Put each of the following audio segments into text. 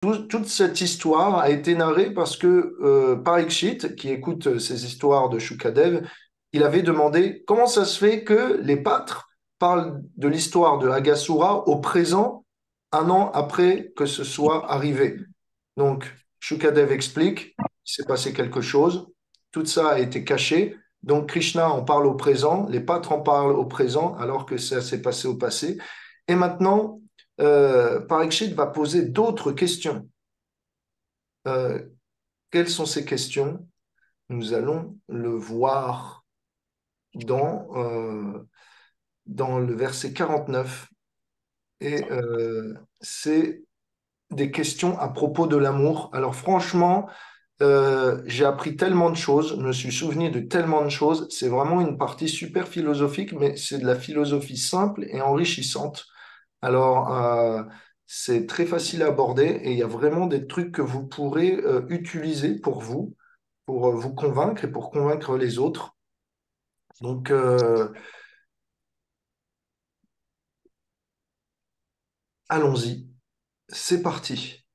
toute cette histoire a été narrée parce que Parikshit, qui écoute ces histoires de Shukadev, il avait demandé comment ça se fait que les pâtres parlent de l'histoire de Agasura au présent, un an après que ce soit arrivé. Donc, Shukadev explique, il s'est passé quelque chose, tout ça a été caché. Donc, Krishna en parle au présent, les pâtres en parlent au présent, alors que ça s'est passé au passé. Et maintenant, Parikshit va poser d'autres questions. Euh, Quelles sont ces questions? Nous allons le voir dans le verset 49. Et c'est des questions à propos de l'amour. Alors franchement, j'ai appris tellement de choses, je me suis souvenu de tellement de choses. C'est vraiment une partie super philosophique, mais c'est de la philosophie simple et enrichissante. Alors, c'est très facile à aborder et il y a vraiment des trucs que vous pourrez utiliser pour vous convaincre et pour convaincre les autres. Donc, allons-y, c'est parti.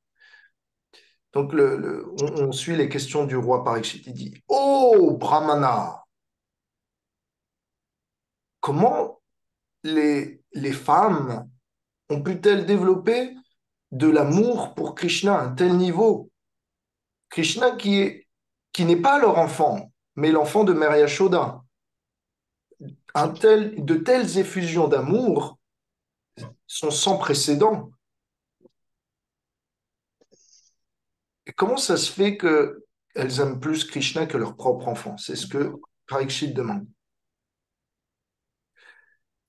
Donc, on suit les questions du roi Parikshit. Il dit, oh, Brahmana, comment les femmes ont pu-elles développer de l'amour pour Krishna à un tel niveau? Krishna qui n'est pas leur enfant, mais l'enfant de Mère Yashoda. De telles effusions d'amour sont sans précédent. Et comment ça se fait qu'elles aiment plus Krishna que leur propre enfant? C'est ce que Parikshit demande.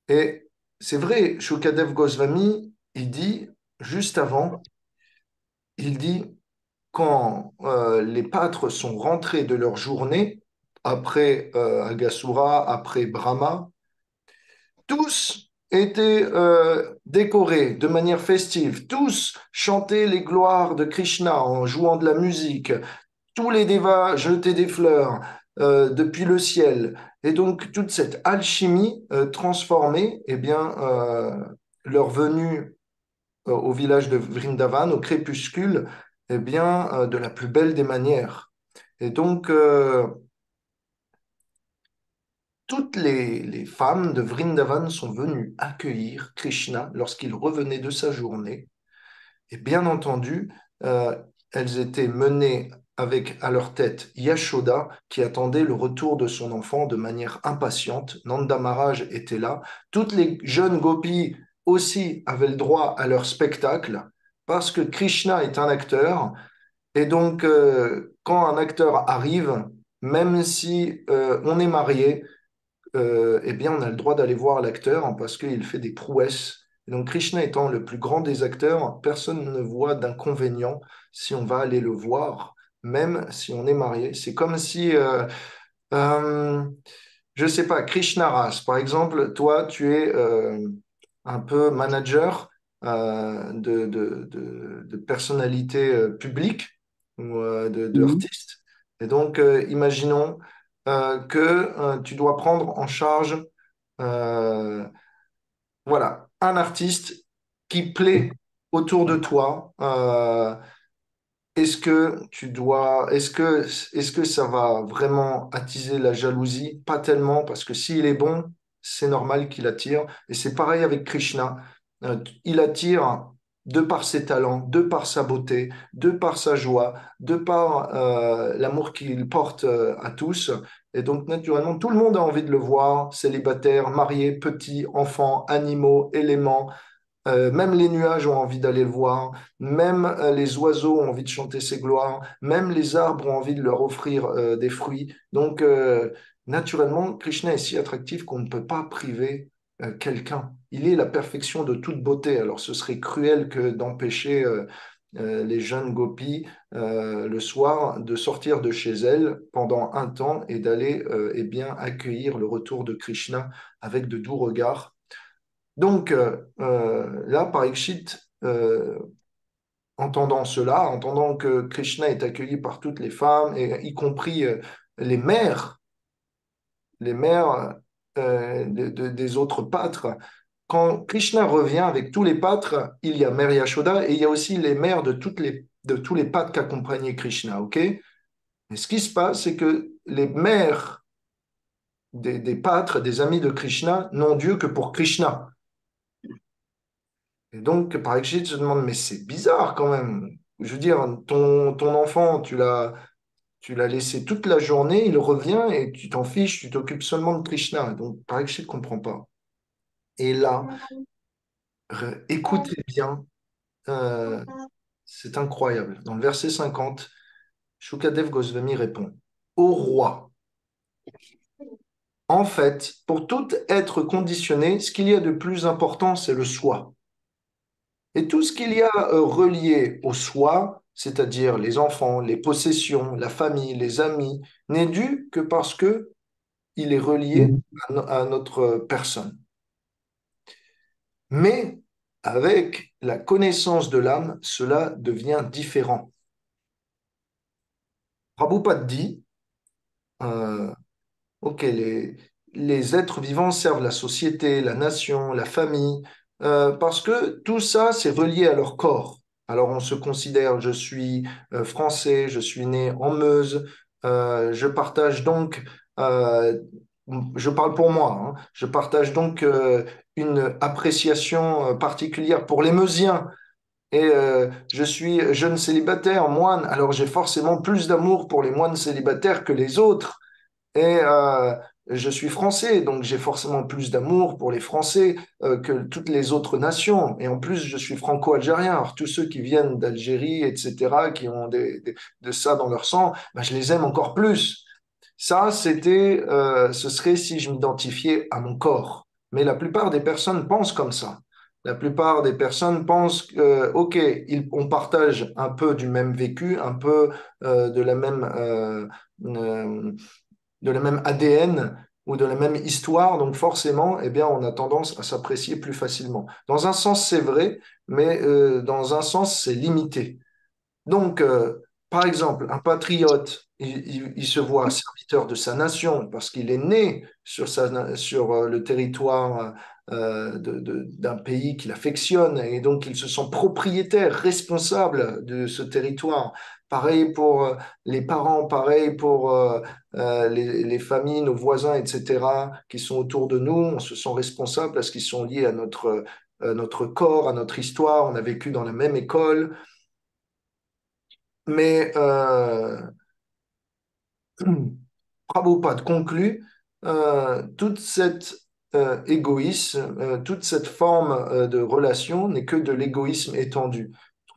Et c'est vrai, Shukadev Goswami, il dit, juste avant, il dit, quand les pâtres sont rentrés de leur journée, après Agasura, après Brahma, tous étaient décorés de manière festive, tous chantaient les gloires de Krishna en jouant de la musique, tous les dévas jetaient des fleurs depuis le ciel. Et donc toute cette alchimie transformait eh bien, leur venue au village de Vrindavan, au crépuscule, eh bien, de la plus belle des manières. Et donc, toutes les femmes de Vrindavan sont venues accueillir Krishna lorsqu'il revenait de sa journée. Et bien entendu, euh, elles étaient menées avec à leur tête Yashoda, qui attendait le retour de son enfant de manière impatiente. Nanda Maharaj était là. Toutes les jeunes gopis aussi avaient le droit à leur spectacle, parce que Krishna est un acteur. Et donc, quand un acteur arrive, même si on est marié, eh bien, on a le droit d'aller voir l'acteur parce qu'il fait des prouesses. Et donc, Krishna étant le plus grand des acteurs, personne ne voit d'inconvénient si on va aller le voir, même si on est marié. C'est comme si, euh, je ne sais pas, Krishna Ras, par exemple, toi, tu es un peu manager de personnalités publiques ou Mhm. d'artistes. Et donc, imaginons que tu dois prendre en charge euh, voilà, un artiste qui plaît autour de toi. Est-ce que ça va vraiment attiser la jalousie? Pas tellement, parce que s'il est bon, c'est normal qu'il attire. Et c'est pareil avec Krishna. Il attire de par ses talents, de par sa beauté, de par sa joie, de par l'amour qu'il porte à tous. Et donc, naturellement, tout le monde a envie de le voir, célibataire, marié, petit, enfant, animaux, éléments. Même les nuages ont envie d'aller le voir, même les oiseaux ont envie de chanter ses gloires, même les arbres ont envie de leur offrir des fruits. Donc, naturellement, Krishna est si attractif qu'on ne peut pas priver quelqu'un. Il est la perfection de toute beauté. Alors, ce serait cruel que d'empêcher les jeunes gopis le soir de sortir de chez elles pendant un temps et d'aller eh bien accueillir le retour de Krishna avec de doux regards. Donc là, Parikshit, entendant cela, entendant que Krishna est accueilli par toutes les femmes, et, y compris les mères, les mères des autres pâtres, quand Krishna revient avec tous les pâtres, il y a Mère Yashoda et il y a aussi les mères de tous les pâtres qu'accompagnait Krishna, ok? Mais ce qui se passe, c'est que les mères des pâtres, des amis de Krishna, n'ont Dieu que pour Krishna. Et donc, par exemple, se demande, mais c'est bizarre quand même. Je veux dire, ton enfant, tu l'as laissé toute la journée, il revient et tu t'en fiches, tu t'occupes seulement de Krishna. Donc, par exemple, je ne comprends pas. Et là, écoutez bien, euh, c'est incroyable. Dans le verset 50, Shukadev Goswami répond, Ô roi, en fait, pour tout être conditionné, ce qu'il y a de plus important, c'est le soi. Et tout ce qu'il y a relié au soi, c'est-à-dire les enfants, les possessions, la famille, les amis, n'est dû que parce que il est relié à notre personne. Mais avec la connaissance de l'âme, cela devient différent. Prabhupada dit, euh, ok, les êtres vivants servent la société, la nation, la famille, parce que tout ça, c'est relié à leur corps. Alors on se considère, je suis français, je suis né en Meuse, je partage donc, euh, je parle pour moi, hein, je partage donc une appréciation particulière pour les Meusiens. Et je suis jeune célibataire, moine, alors j'ai forcément plus d'amour pour les moines célibataires que les autres. Et je suis français, donc j'ai forcément plus d'amour pour les Français que toutes les autres nations. Et en plus, je suis franco-algérien. Alors tous ceux qui viennent d'Algérie, etc., qui ont de ça dans leur sang, ben, je les aime encore plus. Ça, ce serait si je m'identifiais à mon corps. Mais la plupart des personnes pensent comme ça. La plupart des personnes pensent que, ok, on partage un peu du même vécu, un peu de la même euh, de la même ADN ou de la même histoire, donc forcément, eh bien, on a tendance à s'apprécier plus facilement. Dans un sens, c'est vrai, mais dans un sens, c'est limité. Donc, par exemple, un patriote, il se voit serviteur de sa nation parce qu'il est né sur le territoire d'un pays qu'il affectionne et donc il se sent propriétaire, responsable de ce territoire. Pareil pour les parents, pareil pour les familles, nos voisins, etc., qui sont autour de nous. On se sent responsable parce qu'ils sont liés à notre corps, à notre histoire. On a vécu dans la même école. Mais Prabhupada conclut toute cette égoïsme, toute cette forme de relation n'est que de l'égoïsme étendu.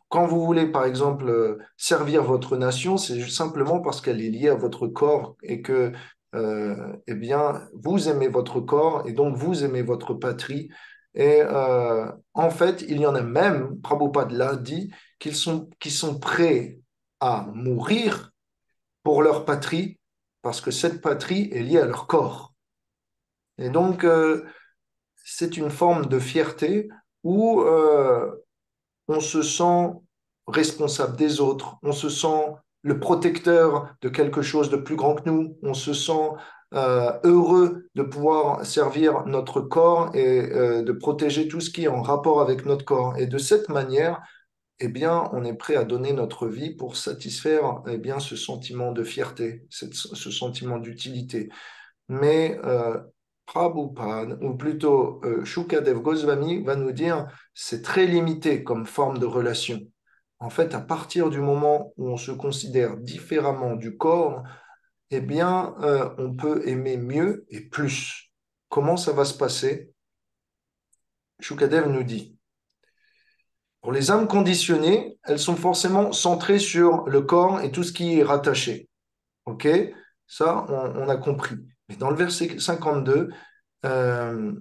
Quand vous voulez, par exemple, servir votre nation, c'est simplement parce qu'elle est liée à votre corps et que, eh bien, vous aimez votre corps et donc vous aimez votre patrie. Et en fait, il y en a même, Prabhupada l'a dit, qui sont prêts à mourir pour leur patrie parce que cette patrie est liée à leur corps. Et donc, c'est une forme de fierté où on se sent responsable des autres, on se sent le protecteur de quelque chose de plus grand que nous, on se sent heureux de pouvoir servir notre corps et de protéger tout ce qui est en rapport avec notre corps. Et de cette manière, eh bien, on est prêt à donner notre vie pour satisfaire eh bien, ce sentiment de fierté, ce sentiment d'utilité. Mais Prabhupada, ou plutôt Shukadev Goswami, va nous dire c'est très limité comme forme de relation. En fait, à partir du moment où on se considère différemment du corps, eh bien, on peut aimer mieux et plus. Comment ça va se passer? Shukadev nous dit. Pour les âmes conditionnées, elles sont forcément centrées sur le corps et tout ce qui est rattaché. OK? Ça, on a compris. Mais dans le verset 52, euh,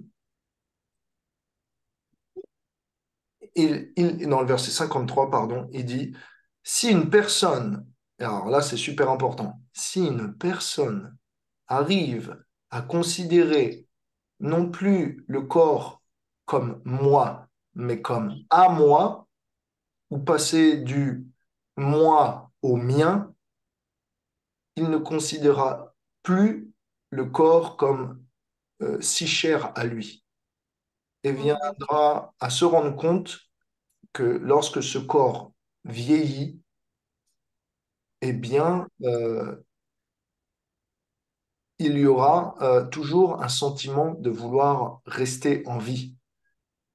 dans le verset 53, pardon, il dit, si une personne, alors là c'est super important, si une personne arrive à considérer non plus le corps comme moi, mais comme à moi, ou passer du moi au mien, il ne considérera plus le corps comme si cher à lui. et viendra à se rendre compte que lorsque ce corps vieillit, eh bien, il y aura toujours un sentiment de vouloir rester en vie.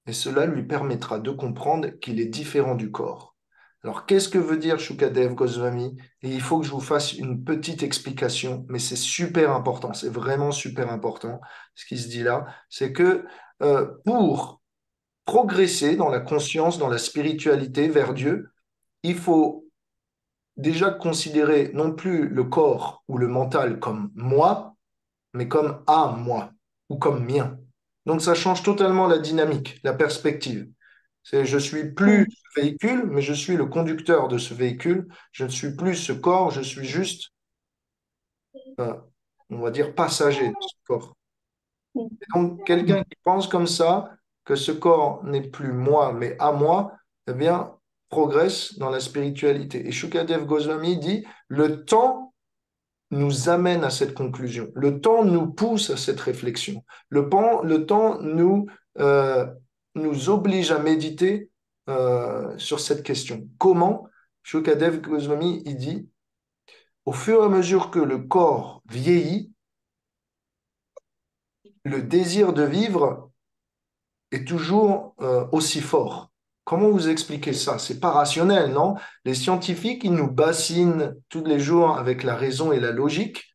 Et cela lui permettra de comprendre qu'il est différent du corps. Alors, qu'est-ce que veut dire Shukadev Goswami? Et il faut que je vous fasse une petite explication, mais c'est super important, c'est vraiment super important ce qui se dit là. C'est que pour progresser dans la conscience, dans la spiritualité vers Dieu, il faut déjà considérer non plus le corps ou le mental comme moi, mais comme à moi ou comme mien. Donc ça change totalement la dynamique, la perspective. C'est je suis plus Mm. ce véhicule, mais je suis le conducteur de ce véhicule. Je ne suis plus ce corps, je suis juste, euh, on va dire, passager de ce corps. Et donc quelqu'un qui pense comme ça, que ce corps n'est plus moi, mais à moi, eh bien, progresse dans la spiritualité. Et Shukadev Goswami dit, le temps nous amène à cette conclusion. Le temps nous pousse à cette réflexion. Le temps euh, nous oblige à méditer sur cette question. Comment? Shukadev Goswami, il dit, au fur et à mesure que le corps vieillit, le désir de vivre est toujours aussi fort. Comment vous expliquez ça? C'est pas rationnel, non? Les scientifiques, ils nous bassinent tous les jours avec la raison et la logique.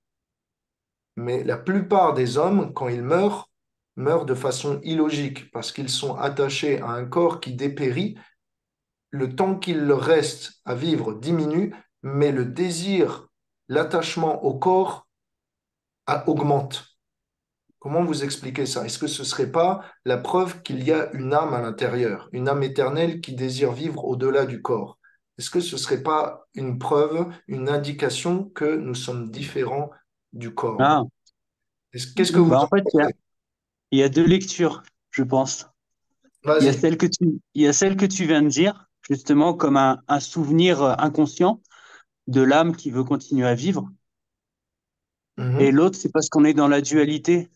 Mais la plupart des hommes, quand ils meurent, meurent de façon illogique parce qu'ils sont attachés à un corps qui dépérit. Le temps qu'il leur reste à vivre diminue, mais le désir, l'attachement au corps augmente. Comment vous expliquez ça? Est-ce que ce ne serait pas la preuve qu'il y a une âme à l'intérieur, une âme éternelle qui désire vivre au-delà du corps? Est-ce que ce ne serait pas une preuve, une indication que nous sommes différents du corps? Ah, Qu'est-ce que vous bah en en fait, pensez? il y a deux lectures, je pense. Vas-y. Il y a celle que tu viens de dire, justement, comme un souvenir inconscient de l'âme qui veut continuer à vivre. Et Mhm. l'autre, c'est parce qu'on est dans la dualité.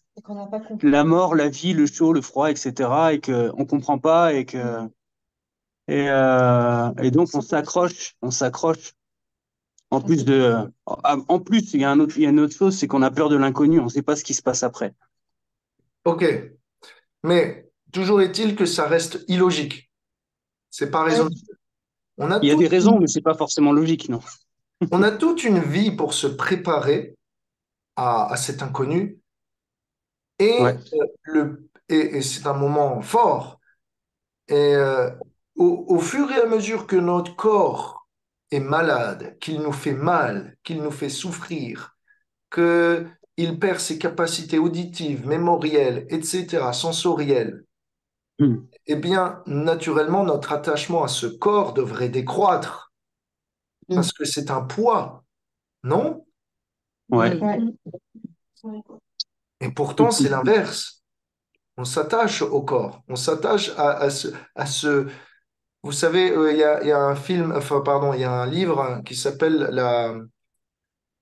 La mort, la vie, le chaud, le froid, etc. Et qu'on comprend pas et donc on s'accroche. En plus, il y a une autre chose, c'est qu'on a peur de l'inconnu. On ne sait pas ce qui se passe après. Ok, mais toujours est-il que ça reste illogique. C'est pas raisonnable. On a Il y a des toute, raisons, mais c'est pas forcément logique, non? on a toute une vie pour se préparer à cet inconnu Ouais. et c'est un moment fort. Et au fur et à mesure que notre corps est malade, qu'il nous fait mal, qu'il nous fait souffrir, qu'il perd ses capacités auditives, mémorielles, etc., sensorielles, Hmm. eh bien, naturellement, notre attachement à ce corps devrait décroître parce que c'est un poids, non? Ouais. Et pourtant, c'est l'inverse. On s'attache au corps, on s'attache à ce. Vous savez, il y a un film, enfin, pardon, il y a un livre qui s'appelle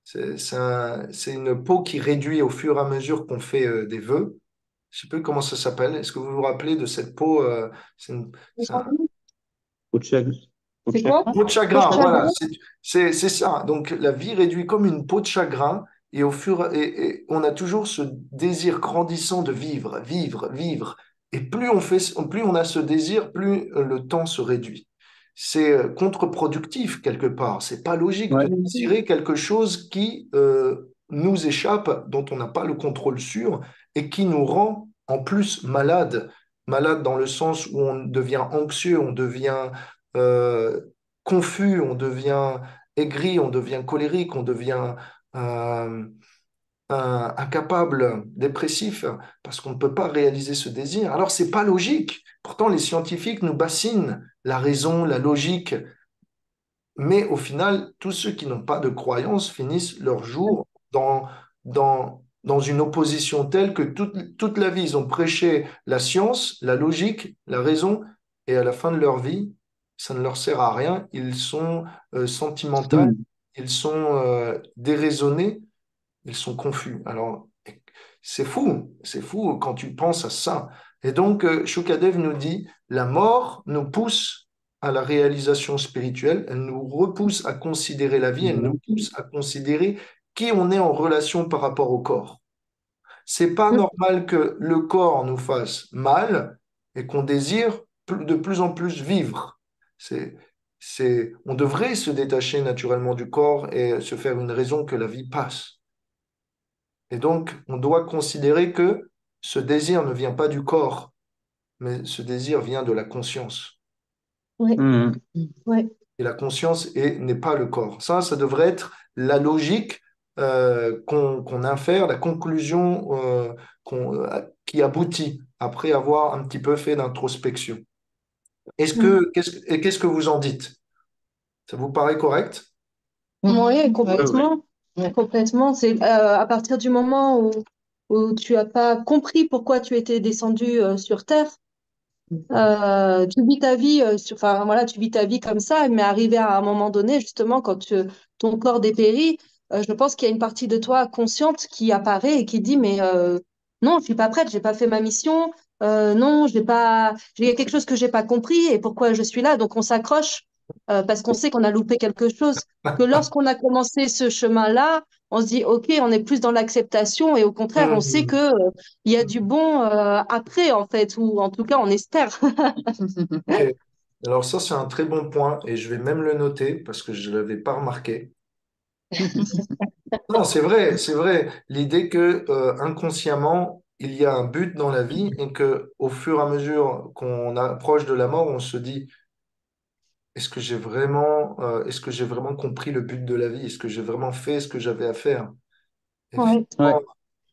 c'est une peau qui réduit au fur et à mesure qu'on fait des vœux. Je sais plus comment ça s'appelle. Est-ce que vous vous rappelez de cette peau? C'est un Au chag- au C'est chag- quoi? peau de Peau de chagrin, voilà, chagrin? c'est ça. Donc la vie réduit comme une peau de chagrin et et on a toujours ce désir grandissant de vivre, vivre, vivre. Et plus on a ce désir, plus le temps se réduit. C'est contre-productif quelque part. C'est pas logique Ouais. de désirer quelque chose qui nous échappe, dont on n'a pas le contrôle sur et qui nous rend en plus malade. Malade dans le sens où on devient anxieux, on devient euh, confus, on devient aigri, on devient colérique, on devient euh, incapable, dépressif, parce qu'on ne peut pas réaliser ce désir. Alors, c'est pas logique. Pourtant, les scientifiques nous bassinent la raison, la logique, mais au final, tous ceux qui n'ont pas de croyance finissent leur jour dans une opposition telle que toute la vie, ils ont prêché la science, la logique, la raison, et à la fin de leur vie, ça ne leur sert à rien. Ils sont sentimentaux, Hmm. ils sont déraisonnés, ils sont confus. Alors, c'est fou quand tu penses à ça. Et donc, Shukadev nous dit, la mort nous pousse à la réalisation spirituelle, elle nous repousse à considérer la vie, elle nous pousse à considérer qui on est en relation par rapport au corps. C'est pas normal que le corps nous fasse mal et qu'on désire de plus en plus vivre. C'est, on devrait se détacher naturellement du corps et se faire une raison que la vie passe. Et donc, on doit considérer que ce désir ne vient pas du corps, mais ce désir vient de la conscience. Ouais, Mhm. ouais, Et la conscience n'est pas le corps. Ça devrait être la logique qu'on infère, la conclusion qui aboutit après avoir un petit peu fait d'introspection. Qu'est-ce que vous en dites? Ça vous paraît correct? ouais, Ouais, complètement. Ouais, complètement. C'est à partir du moment où tu as pas compris pourquoi tu étais descendu sur Terre. Tu vis ta vie, enfin voilà, tu vis ta vie comme ça, mais arrivé à un moment donné, justement, ton corps dépérit, je pense qu'il y a une partie de toi consciente qui apparaît et qui dit, mais non, je suis pas prête, j'ai pas fait ma mission, non, j'ai pas, il y a quelque chose que j'ai pas compris et pourquoi je suis là. Donc on s'accroche parce qu'on sait qu'on a loupé quelque chose. Que lorsqu'on a commencé ce chemin-là, on se dit, OK, on est plus dans l'acceptation et au contraire, on sait que il y a du bon après, en fait, ou en tout cas, on espère. Ok. Alors ça, c'est un très bon point et je vais même le noter parce que je ne l'avais pas remarqué. Non, c'est vrai, c'est vrai. L'idée que inconsciemment, il y a un but dans la vie et que au fur et à mesure qu'on approche de la mort, on se dit, est-ce que j'ai vraiment compris le but de la vie? Est-ce que j'ai vraiment fait ce que j'avais à faire? Et Ouais, ouais,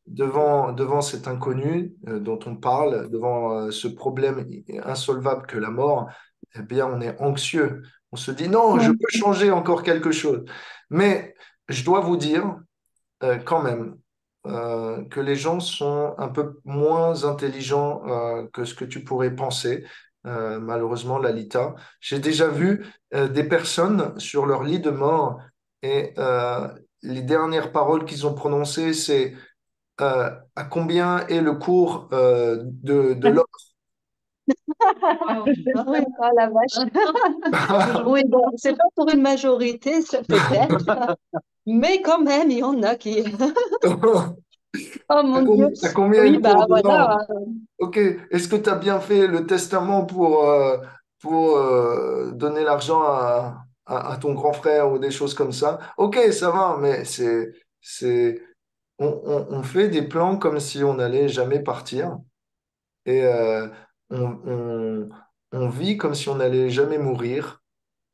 finalement, devant cet inconnu dont on parle, devant ce problème insolvable que la mort, eh bien, on est anxieux. On se dit, non, je ouais, peux changer encore quelque chose. Mais je dois vous dire quand même que les gens sont un peu moins intelligents que ce que tu pourrais penser. Malheureusement, Lalita. J'ai déjà vu des personnes sur leur lit de mort et les dernières paroles qu'ils ont prononcées, c'est à combien est le cours de l'or? oui, oh la vache. Oui, bon, c'est pas pour une majorité, ça peut-être, mais quand même, il y en a qui. Oh mon Dieu. À combien est Oui, le bah cours de l'or? voilà. Ok, est-ce que tu as bien fait le testament pour donner l'argent à ton grand frère ou des choses comme ça? Ok, ça va, mais on fait des plans comme si on n'allait jamais partir et on, on, on vit comme si on n'allait jamais mourir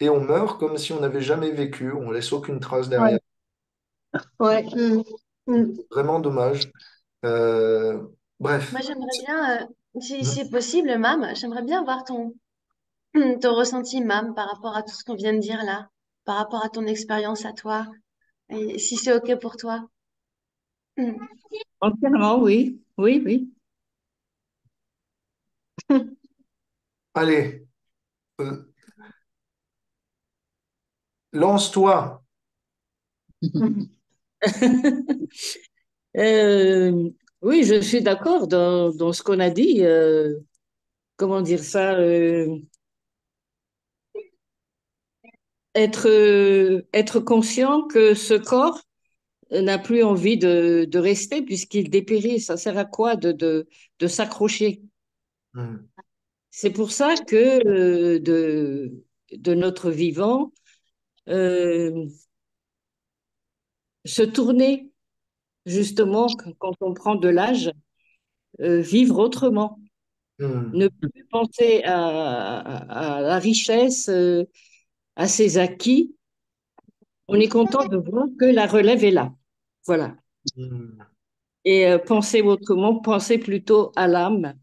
et on meurt comme si on n'avait jamais vécu, on laisse aucune trace Ouais, derrière. ouais. Vraiment dommage. Euh, Moi, bref. j'aimerais bien, si c'est possible, Mam, j'aimerais bien voir ton ressenti, Mam, par rapport à tout ce qu'on vient de dire là, par rapport à ton expérience à toi, et si c'est OK pour toi. Entièrement, oui. Oui, oui. Allez, euh, lance-toi. Euh, oui, je suis d'accord dans ce qu'on a dit. Comment dire ça? Être conscient que ce corps n'a plus envie de rester puisqu'il dépérit. Ça sert à quoi de s'accrocher? Hmm, C'est pour ça que de notre vivant, euh, se tourner justement quand on prend de l'âge, vivre autrement. hmm, Ne plus penser à la richesse, à ses acquis. On est content de voir que la relève est là. Voilà. hmm, Et penser autrement, penser plutôt à l'âme,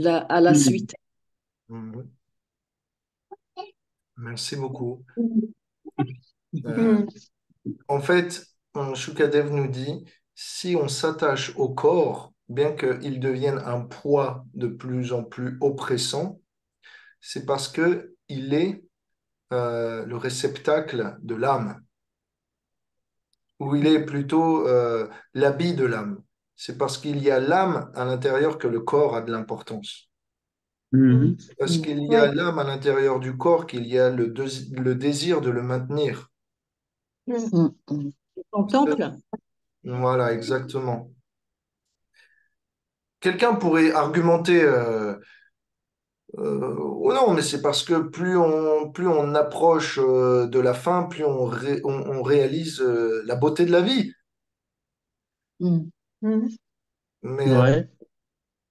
à la Mhm. suite. hmm. Merci beaucoup. Euh, Mm. en fait, Shukadev nous dit, si on s'attache au corps, bien qu'il devienne un poids de plus en plus oppressant, c'est parce que il est le réceptacle de l'âme, ou il est plutôt l'habit de l'âme. C'est parce qu'il y a l'âme à l'intérieur que le corps a de l'importance. Mhm. Parce qu'il y a Ouais. l'âme à l'intérieur du corps, qu'il y a le désir de le maintenir. Contemple. Voilà, exactement. Quelqu'un pourrait argumenter, oh non, mais c'est parce que plus on approche de la fin, plus on réalise la beauté de la vie. Mais Ouais.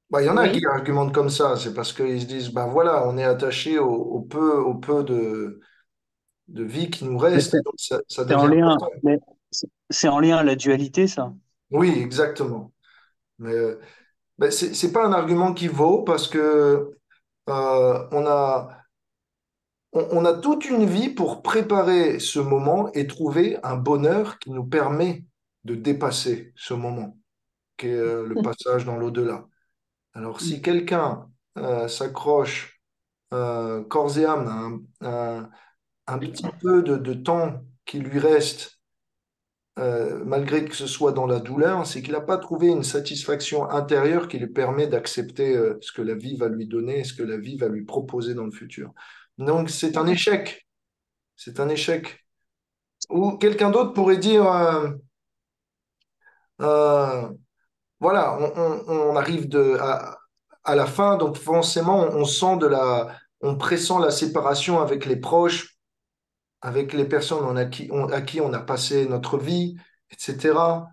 bah, il y en a qui Oui. argumentent comme ça, c'est parce qu'ils se disent, bah voilà, on est attaché au peu de vie qui nous Mais reste, et donc ça c'est en devient lien, important. mais c'est en lien à la dualité, ça. Oui, exactement. Mais ben, c'est pas un argument qui vaut parce que on a toute une vie pour préparer ce moment et trouver un bonheur qui nous permet de dépasser ce moment, qui est le passage dans l'au-delà. Alors, si quelqu'un s'accroche corps et âme à un petit peu de temps qui lui reste, malgré que ce soit dans la douleur, c'est qu'il n'a pas trouvé une satisfaction intérieure qui lui permet d'accepter ce que la vie va lui donner, ce que la vie va lui proposer dans le futur. Donc, c'est un échec. C'est un échec. Ou quelqu'un d'autre pourrait dire, euh, voilà, on arrive à la fin, donc forcément, on sent on pressent la séparation avec les proches, avec les personnes à qui on a passé notre vie, etc.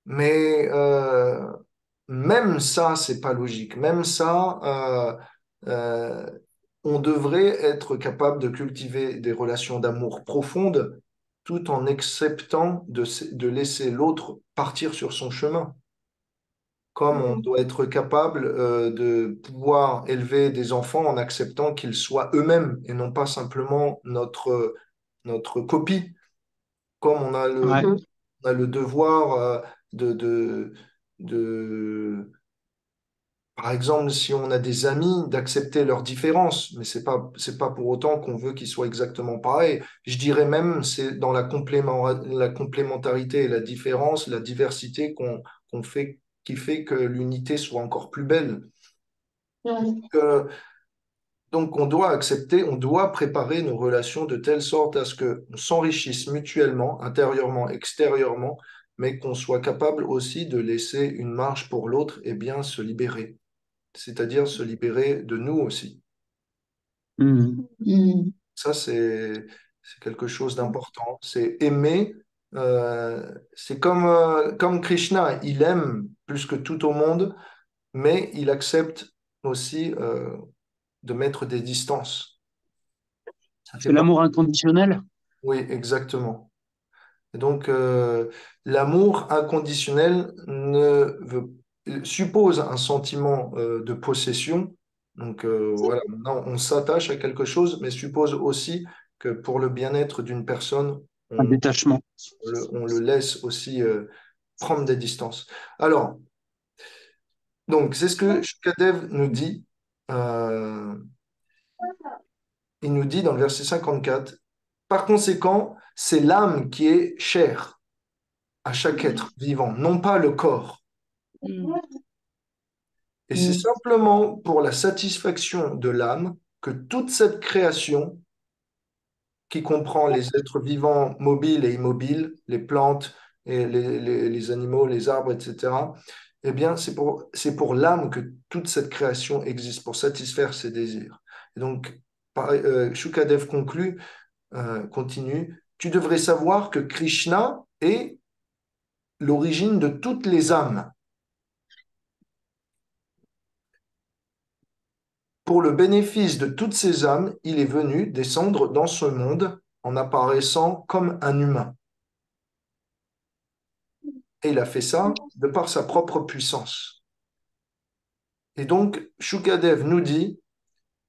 Mais même ça, c'est pas logique. Même ça, on devrait être capable de cultiver des relations d'amour profondes tout en acceptant de laisser l'autre partir sur son chemin. Comme on doit être capable de pouvoir élever des enfants en acceptant qu'ils soient eux-mêmes et non pas simplement notre copie. Comme Ouais. on a le devoir de, de, de, par exemple, si on a des amis, d'accepter leurs différences, mais c'est pas pour autant qu'on veut qu'ils soient exactement pareils. Je dirais même, c'est dans la complémentarité et la différence, la diversité qu'on fait, qui fait que l'unité soit encore plus belle. Euh, donc, on doit accepter, on doit préparer nos relations de telle sorte à ce qu'on s'enrichisse mutuellement, intérieurement, extérieurement, mais qu'on soit capable aussi de laisser une marge pour l'autre et bien se libérer, c'est-à-dire se libérer de nous aussi. Mhm. Ça, c'est quelque chose d'important. C'est aimer. C'est comme Krishna, il aime plus que tout au monde, mais il accepte aussi de mettre des distances. Ça fait C'est pas. l'amour inconditionnel. Oui, exactement. Et donc, l'amour inconditionnel suppose un sentiment de possession. Donc, voilà, maintenant, on s'attache à quelque chose, mais suppose aussi que pour le bien-être d'une personne, Un on, détachement. on le laisse aussi prendre des distances. Alors, donc, c'est ce que Shkadev nous dit. Euh, il nous dit dans le verset 54, par conséquent, c'est l'âme qui est chère à chaque être vivant, non pas le corps. Et c'est simplement pour la satisfaction de l'âme que toute cette création, qui comprend les êtres vivants mobiles et immobiles, les plantes, et les animaux, les arbres, etc., eh bien, c'est pour l'âme que toute cette création existe, pour satisfaire ses désirs. Et donc, Shukadev continue, tu devrais savoir que Krishna est l'origine de toutes les âmes. Pour le bénéfice de toutes ces âmes, il est venu descendre dans ce monde en apparaissant comme un humain. Et il a fait ça de par sa propre puissance. Et donc, Shukadev nous dit,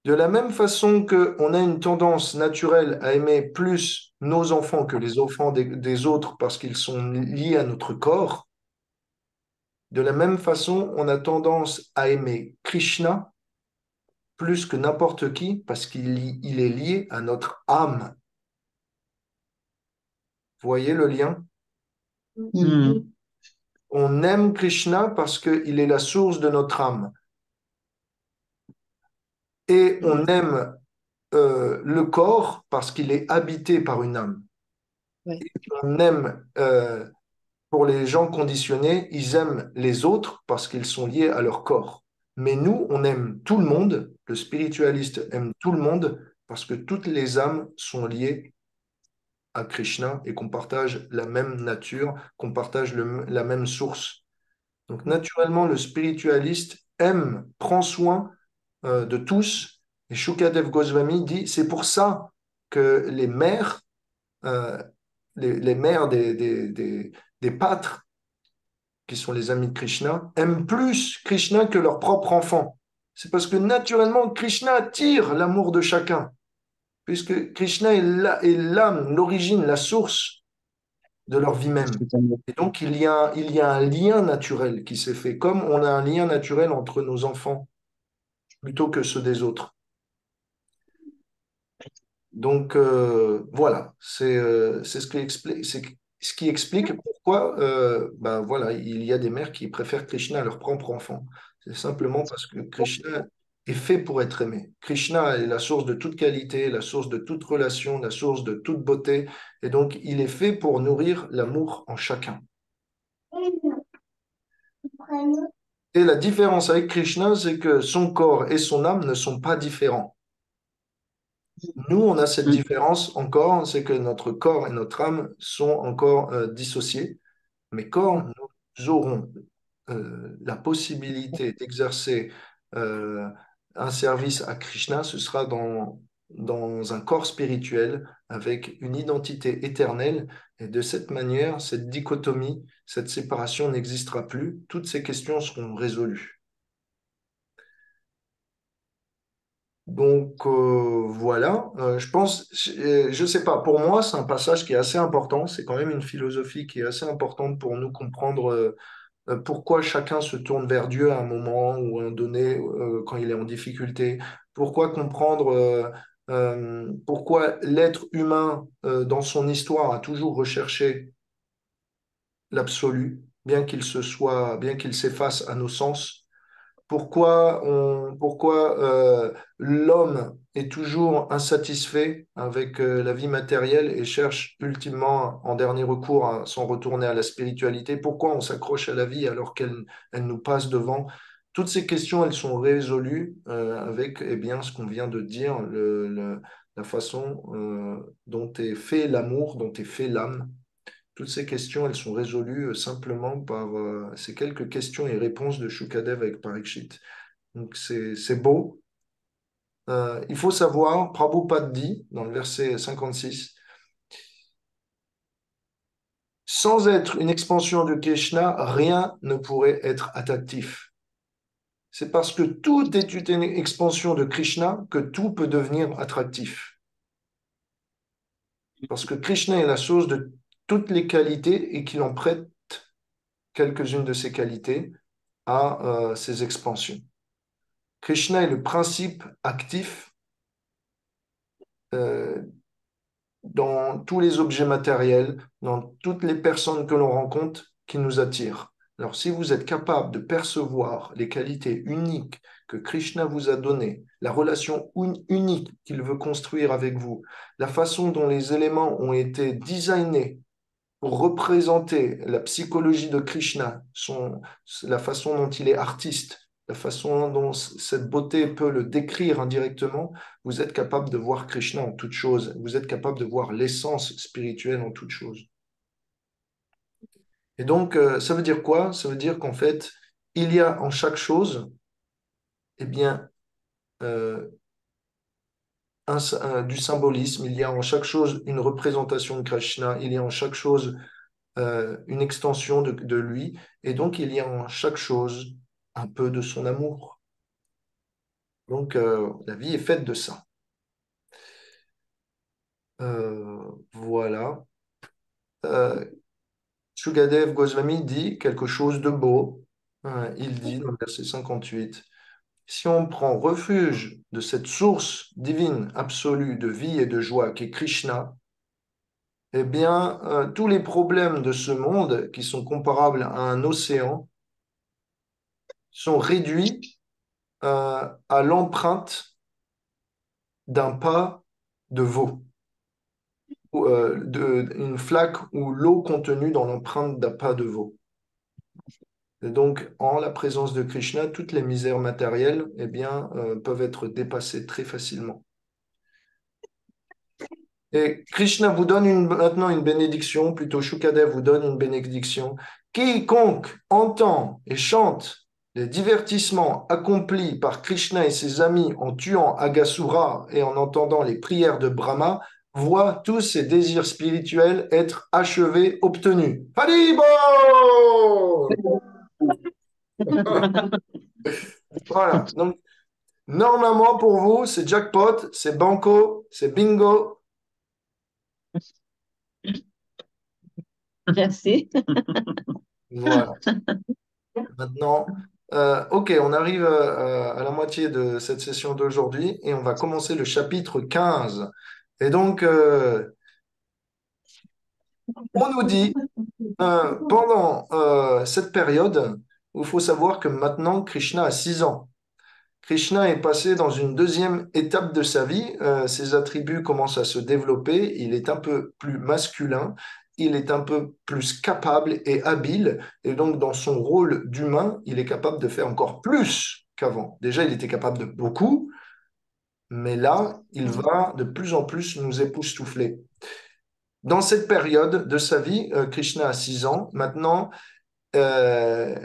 de la même façon qu'on a une tendance naturelle à aimer plus nos enfants que les enfants des autres parce qu'ils sont liés à notre corps, de la même façon, on a tendance à aimer Krishna plus que n'importe qui parce qu'il est lié à notre âme. Vous voyez le lien? Mhm. On aime Krishna parce qu'il est la source de notre âme. et on aime le corps parce qu'il est habité par une âme. Ouais. On aime, pour les gens conditionnés, ils aiment les autres parce qu'ils sont liés à leur corps. Mais nous, on aime tout le monde, le spiritualiste aime tout le monde parce que toutes les âmes sont liées à Krishna et qu'on partage la même nature, qu'on partage la même source. Donc naturellement, le spiritualiste aime, prend soin de tous. Et Shukadev Goswami dit, c'est pour ça que les mères, euh, les mères des pâtres, qui sont les amis de Krishna, aiment plus Krishna que leur propre enfant. C'est parce que naturellement, Krishna attire l'amour de chacun, puisque Krishna est l'âme, l'origine, la source de leur vie même. Et donc, il y a un lien naturel qui s'est fait, comme on a un lien naturel entre nos enfants, plutôt que ceux des autres. Donc, voilà, c'est ce qui explique pourquoi ben, voilà, il y a des mères qui préfèrent Krishna à leur propre enfant. C'est simplement parce que Krishna est fait pour être aimé. Krishna est la source de toute qualité, la source de toute relation, la source de toute beauté. Et donc, il est fait pour nourrir l'amour en chacun. Et la différence avec Krishna, c'est que son corps et son âme ne sont pas différents. Nous, on a cette différence encore, c'est que notre corps et notre âme sont encore dissociés. Mais quand nous aurons la possibilité d'exercer euh, un service à Krishna, ce sera dans un corps spirituel avec une identité éternelle. Et de cette manière, cette dichotomie, cette séparation n'existera plus. Toutes ces questions seront résolues. Donc voilà, je pense, je sais pas, pour moi c'est un passage qui est assez important, c'est quand même une philosophie qui est assez importante pour nous comprendre pourquoi chacun se tourne vers Dieu à un moment ou à un donné quand il est en difficulté, pourquoi comprendre pourquoi l'être humain dans son histoire a toujours recherché l'absolu, bien qu'il s'efface à nos sens. Pourquoi l'homme est toujours insatisfait avec la vie matérielle et cherche ultimement, en dernier recours, à s'en retourner à la spiritualité? Pourquoi on s'accroche à la vie alors elle nous passe devant? Toutes ces questions, elles sont résolues avec eh bien, ce qu'on vient de dire, la façon dont est fait l'amour, dont est fait l'âme. Toutes ces questions, elles sont résolues simplement par ces quelques questions et réponses de Shukadev avec Parikshit. Donc c'est beau. Il faut savoir, Prabhupada dit dans le verset 56, sans être une expansion de Krishna, rien ne pourrait être attractif. C'est parce que tout est une expansion de Krishna que tout peut devenir attractif. Parce que Krishna est la source de toutes les qualités et qu'il en prête quelques-unes de ces qualités à ces expansions. Krishna est le principe actif euh, dans tous les objets matériels, dans toutes les personnes que l'on rencontre qui nous attirent. Alors, si vous êtes capable de percevoir les qualités uniques que Krishna vous a données, la relation unique qu'il veut construire avec vous, la façon dont les éléments ont été designés pour représenter la psychologie de Krishna, la façon dont il est artiste, la façon dont cette beauté peut le décrire indirectement, vous êtes capable de voir Krishna en toute chose, vous êtes capable de voir l'essence spirituelle en toute chose. Et donc, ça veut dire quoi? Ça veut dire qu'en fait, il y a en chaque chose, eh bien, euh, du symbolisme, il y a en chaque chose une représentation de Krishna, il y a en chaque chose une extension de lui, et donc il y a en chaque chose un peu de son amour. Donc la vie est faite de ça. Voilà. Euh, Shukadev Goswami dit quelque chose de beau. Il dit dans le verset 58, si on prend refuge de cette source divine absolue de vie et de joie qu'est Krishna, eh bien, tous les problèmes de ce monde, qui sont comparables à un océan, sont réduits à l'empreinte d'un pas de veau, une flaque ou l'eau contenue dans l'empreinte d'un pas de veau. Et donc, en la présence de Krishna, toutes les misères matérielles eh bien, peuvent être dépassées très facilement. Et Krishna vous donne maintenant une bénédiction, plutôt Shukadev vous donne une bénédiction. Quiconque entend et chante les divertissements accomplis par Krishna et ses amis en tuant Agasura et en entendant les prières de Brahma, voit tous ses désirs spirituels être achevés, obtenus. Haribo! Voilà. Donc, normalement, pour vous, c'est jackpot, c'est banco, c'est bingo. Merci. Voilà. Maintenant, ok, on arrive à la moitié de cette session d'aujourd'hui et on va commencer le chapitre 15. Et donc, on nous dit, pendant cette période, il faut savoir que maintenant, Krishna a 6 ans. Krishna est passé dans une deuxième étape de sa vie. Ses attributs commencent à se développer. Il est un peu plus masculin. Il est un peu plus capable et habile. Et donc, dans son rôle d'humain, il est capable de faire encore plus qu'avant. Déjà, il était capable de beaucoup, mais là, il va de plus en plus nous époustoufler. Dans cette période de sa vie, Krishna a 6 ans. Maintenant, euh,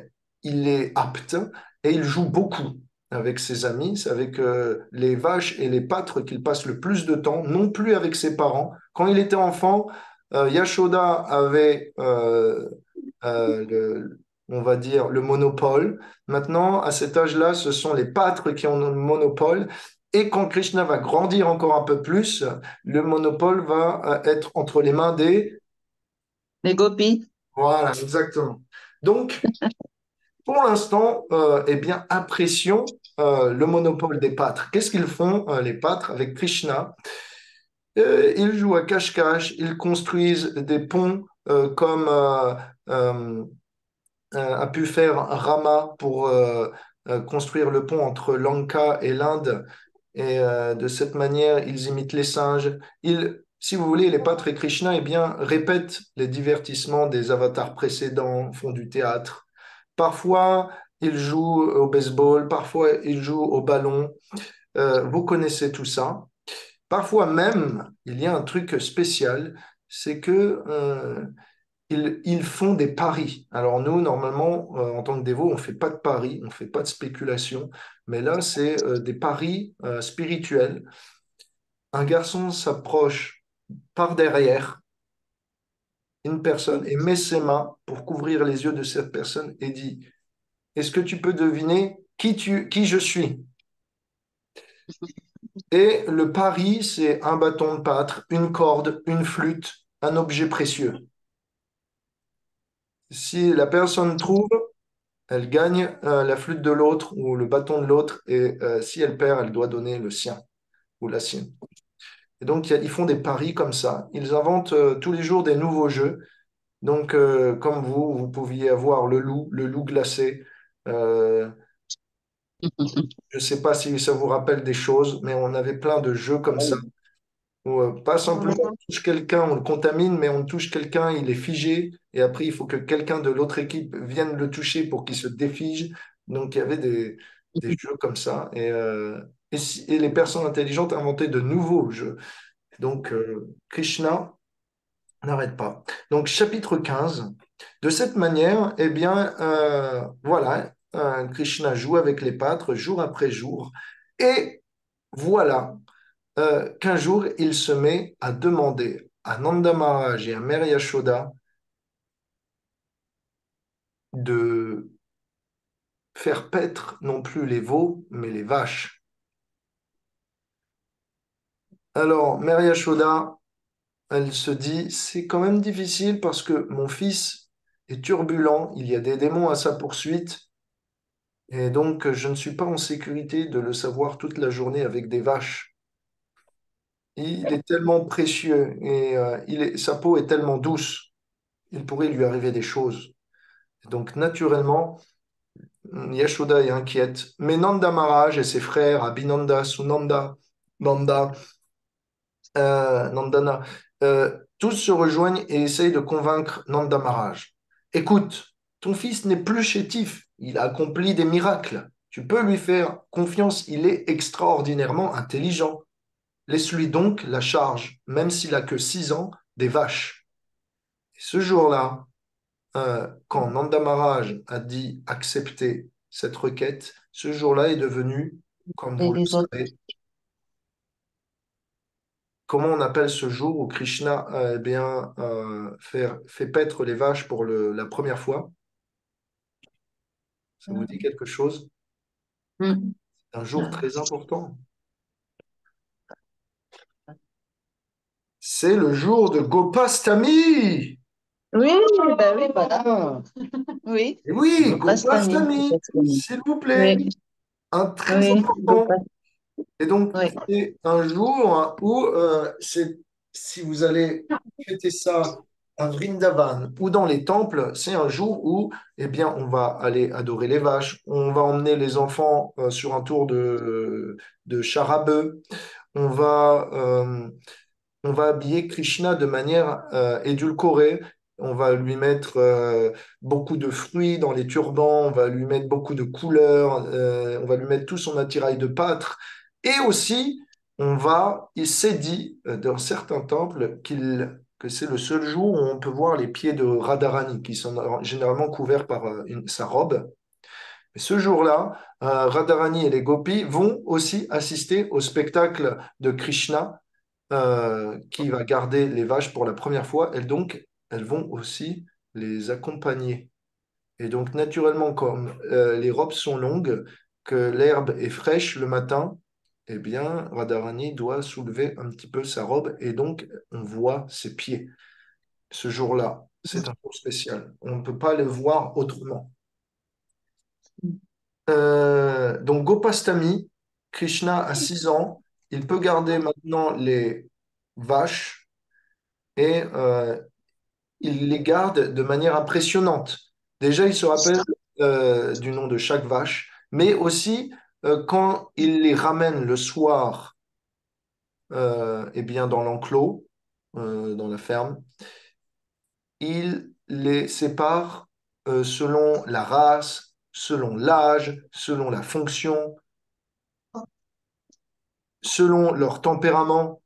il est apte et il joue beaucoup avec ses amis. C'est avec les vaches et les pâtres qu'il passe le plus de temps, non plus avec ses parents. Quand il était enfant, Yashoda avait, on va dire, le monopole. Maintenant, à cet âge-là, ce sont les pâtres qui ont le monopole. Et quand Krishna va grandir encore un peu plus, le monopole va être entre les mains des... Les gopis. Voilà, exactement. Donc, pour l'instant, eh bien, apprécions le monopole des pâtres. Qu'est-ce qu'ils font, les pâtres, avec Krishna? Ils jouent à cache-cache, ils construisent des ponts comme euh, a pu faire Rama pour construire le pont entre Lanka et l'Inde. Et de cette manière, ils imitent les singes. Si vous voulez, les pâtres et Krishna, eh bien, répètent les divertissements des avatars précédents, font du théâtre. Parfois, ils jouent au baseball, parfois, ils jouent au ballon. Vous connaissez tout ça. Parfois même, il y a un truc spécial, c'est que ils font des paris. Alors nous, normalement, en tant que dévots, on ne fait pas de paris, on ne fait pas de spéculation, mais là, c'est des paris spirituels. Un garçon s'approche par derrière une personne et met ses mains pour couvrir les yeux de cette personne et dit, est-ce que tu peux deviner qui je suis? Et le pari, c'est un bâton de pâtre, une corde, une flûte, un objet précieux. Si la personne trouve, elle gagne la flûte de l'autre ou le bâton de l'autre, et si elle perd, elle doit donner le sien ou la sienne. Et donc, ils font des paris comme ça. Ils inventent tous les jours des nouveaux jeux. Donc, comme vous pouviez avoir le loup glacé. Euh, je ne sais pas si ça vous rappelle des choses, mais on avait plein de jeux comme ça. Où, pas simplement on touche quelqu'un, on le contamine, mais on touche quelqu'un, il est figé, et après il faut que quelqu'un de l'autre équipe vienne le toucher pour qu'il se défige. Donc il y avait des jeux comme ça, et les personnes intelligentes inventaient de nouveaux jeux. Donc Krishna n'arrête pas. Donc chapitre 15. De cette manière, eh bien, voilà, Krishna joue avec les pâtres jour après jour, et voilà qu'un jour, il se met à demander à Nanda Maharaj et à Mère Yashoda de faire paître non plus les veaux, mais les vaches. Alors, Mère Yashoda, elle se dit, c'est quand même difficile parce que mon fils est turbulent, il y a des démons à sa poursuite, et donc je ne suis pas en sécurité de le savoir toute la journée avec des vaches. Il est tellement précieux et sa peau est tellement douce, il pourrait lui arriver des choses. Donc, naturellement, Yashoda est inquiète, mais Nanda Maharaj et ses frères, Abhinanda, Sunanda, Nanda, Nandana, tous se rejoignent et essayent de convaincre Nanda Maharaj. Écoute, ton fils n'est plus chétif, il a accompli des miracles. Tu peux lui faire confiance, il est extraordinairement intelligent. Laisse-lui donc la charge, même s'il a que 6 ans, des vaches. Et ce jour-là, quand Nanda Maharaj a dit accepter cette requête, ce jour-là est devenu, comme Et vous le les autres. savez, comment on appelle ce jour où Krishna eh bien, fait paître les vaches pour la première fois? Ça vous dit quelque chose? Hmm. Un jour très important. C'est le jour de Gopastami. Oui, bah oui, voilà. Oui, Et oui, Gopastami. Gopastami, Gopastami. s'il vous plaît, Oui, un très oui, important. Et donc, oui. c'est un jour où, si vous allez fêter ça à Vrindavan ou dans les temples, c'est un jour où, eh bien, on va aller adorer les vaches, on va emmener les enfants sur un tour de char à bœuf, on va, euh, on va habiller Krishna de manière édulcorée. On va lui mettre beaucoup de fruits dans les turbans, on va lui mettre beaucoup de couleurs, on va lui mettre tout son attirail de pâtre. Et aussi, il s'est dit dans certains temples que c'est le seul jour où on peut voir les pieds de Radharani, qui sont généralement couverts par sa robe. Et ce jour-là, Radharani et les gopis vont aussi assister au spectacle de Krishna qui va garder les vaches pour la première fois, elles vont aussi les accompagner. Et donc, naturellement, comme les robes sont longues, que l'herbe est fraîche le matin, eh bien, Radharani doit soulever un petit peu sa robe et donc on voit ses pieds. Ce jour-là, c'est un jour spécial. On ne peut pas le voir autrement. Donc, Gopastami, Krishna a 6 ans. Il peut garder maintenant les vaches et il les garde de manière impressionnante. Déjà, il se rappelle du nom de chaque vache, mais aussi quand il les ramène le soir eh bien, dans l'enclos, dans la ferme, il les sépare selon la race, selon l'âge, selon la fonction, selon leur tempérament.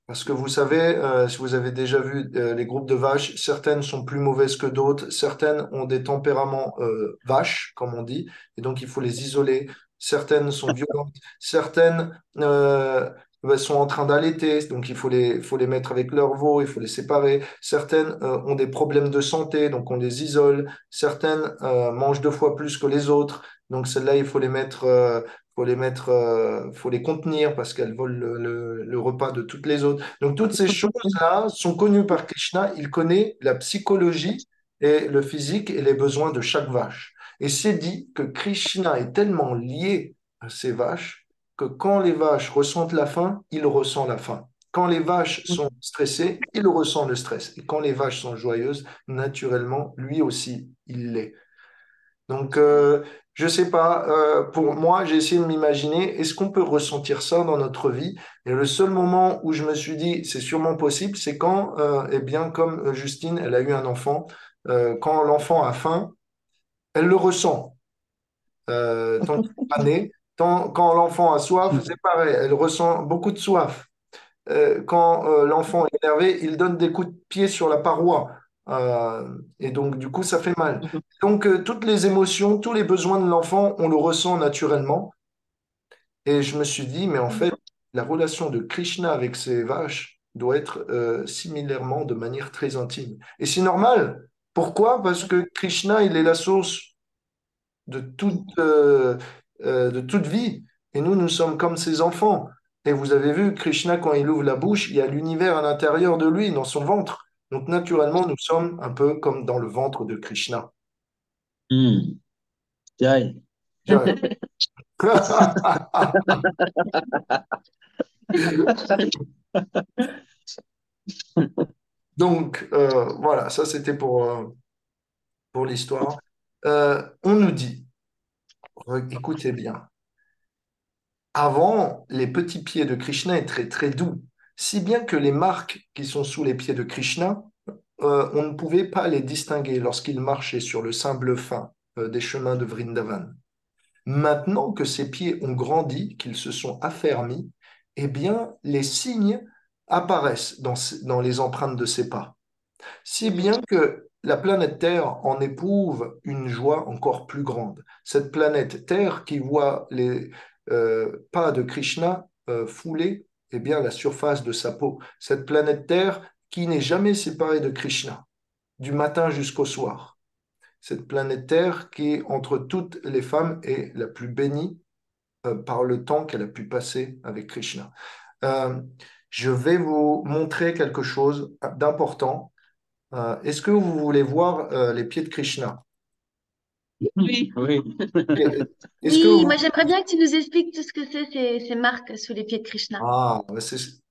Parce que vous savez, si vous avez déjà vu les groupes de vaches, certaines sont plus mauvaises que d'autres, certaines ont des tempéraments vaches, comme on dit, et donc il faut les isoler. Certaines sont violentes, certaines sont en train d'allaiter, donc faut les mettre avec leur veau, il faut les séparer. Certaines ont des problèmes de santé, donc on les isole. Certaines mangent 2 fois plus que les autres, donc celles-là, il faut les mettre faut les contenir parce qu'elles volent le repas de toutes les autres. Donc toutes ces choses-là sont connues par Krishna. Il connaît la psychologie et le physique et les besoins de chaque vache. Et c'est dit que Krishna est tellement lié à ces vaches que quand les vaches ressentent la faim, il ressent la faim. Quand les vaches sont stressées, il ressent le stress. Et quand les vaches sont joyeuses, naturellement, lui aussi, il l'est. Donc, je sais pas, pour moi, j'ai essayé de m'imaginer, est-ce qu'on peut ressentir ça dans notre vie? Et le seul moment où je me suis dit, c'est sûrement possible, c'est quand, eh bien, comme Justine, elle a eu un enfant, quand l'enfant a faim, elle le ressent. Tant qu'il n'est pas né, quand l'enfant a soif, c'est pareil, elle ressent beaucoup de soif. Quand l'enfant est énervé, il donne des coups de pied sur la paroi. Et donc, du coup, ça fait mal. Donc, toutes les émotions, tous les besoins de l'enfant, on le ressent naturellement. Et je me suis dit, mais en fait, la relation de Krishna avec ses vaches doit être similairement de manière très intime. Et c'est normal. Pourquoi? Parce que Krishna, il est la source de toute vie. Et nous sommes comme ses enfants. Et vous avez vu, Krishna, quand il ouvre la bouche, il y a l'univers à l'intérieur de lui, dans son ventre. Donc, naturellement, nous sommes un peu comme dans le ventre de Krishna. Hmm. Jai. Jai. Donc, voilà, ça c'était pour l'histoire. On nous dit, écoutez bien, Avant, les petits pieds de Krishna étaient très, très doux, si bien que les marques qui sont sous les pieds de Krishna, on ne pouvait pas les distinguer lorsqu'il marchait sur le sable fin des chemins de Vrindavan. Maintenant que ses pieds ont grandi, qu'ils se sont affermis, eh bien, les signes apparaissent dans les empreintes de ses pas. Si bien que la planète Terre en éprouve une joie encore plus grande. Cette planète Terre qui voit les pas de Krishna fouler eh bien, la surface de sa peau. Cette planète Terre qui n'est jamais séparée de Krishna, du matin jusqu'au soir. Cette planète Terre qui, entre toutes les femmes, est la plus bénie par le temps qu'elle a pu passer avec Krishna. Euh, je vais vous montrer quelque chose d'important. Est-ce que vous voulez voir les pieds de Krishna? Oui, oui. Est-ce que Oui, vous... moi j'aimerais bien que tu nous expliques tout ce que c'est ces marques sous les pieds de Krishna. Ah,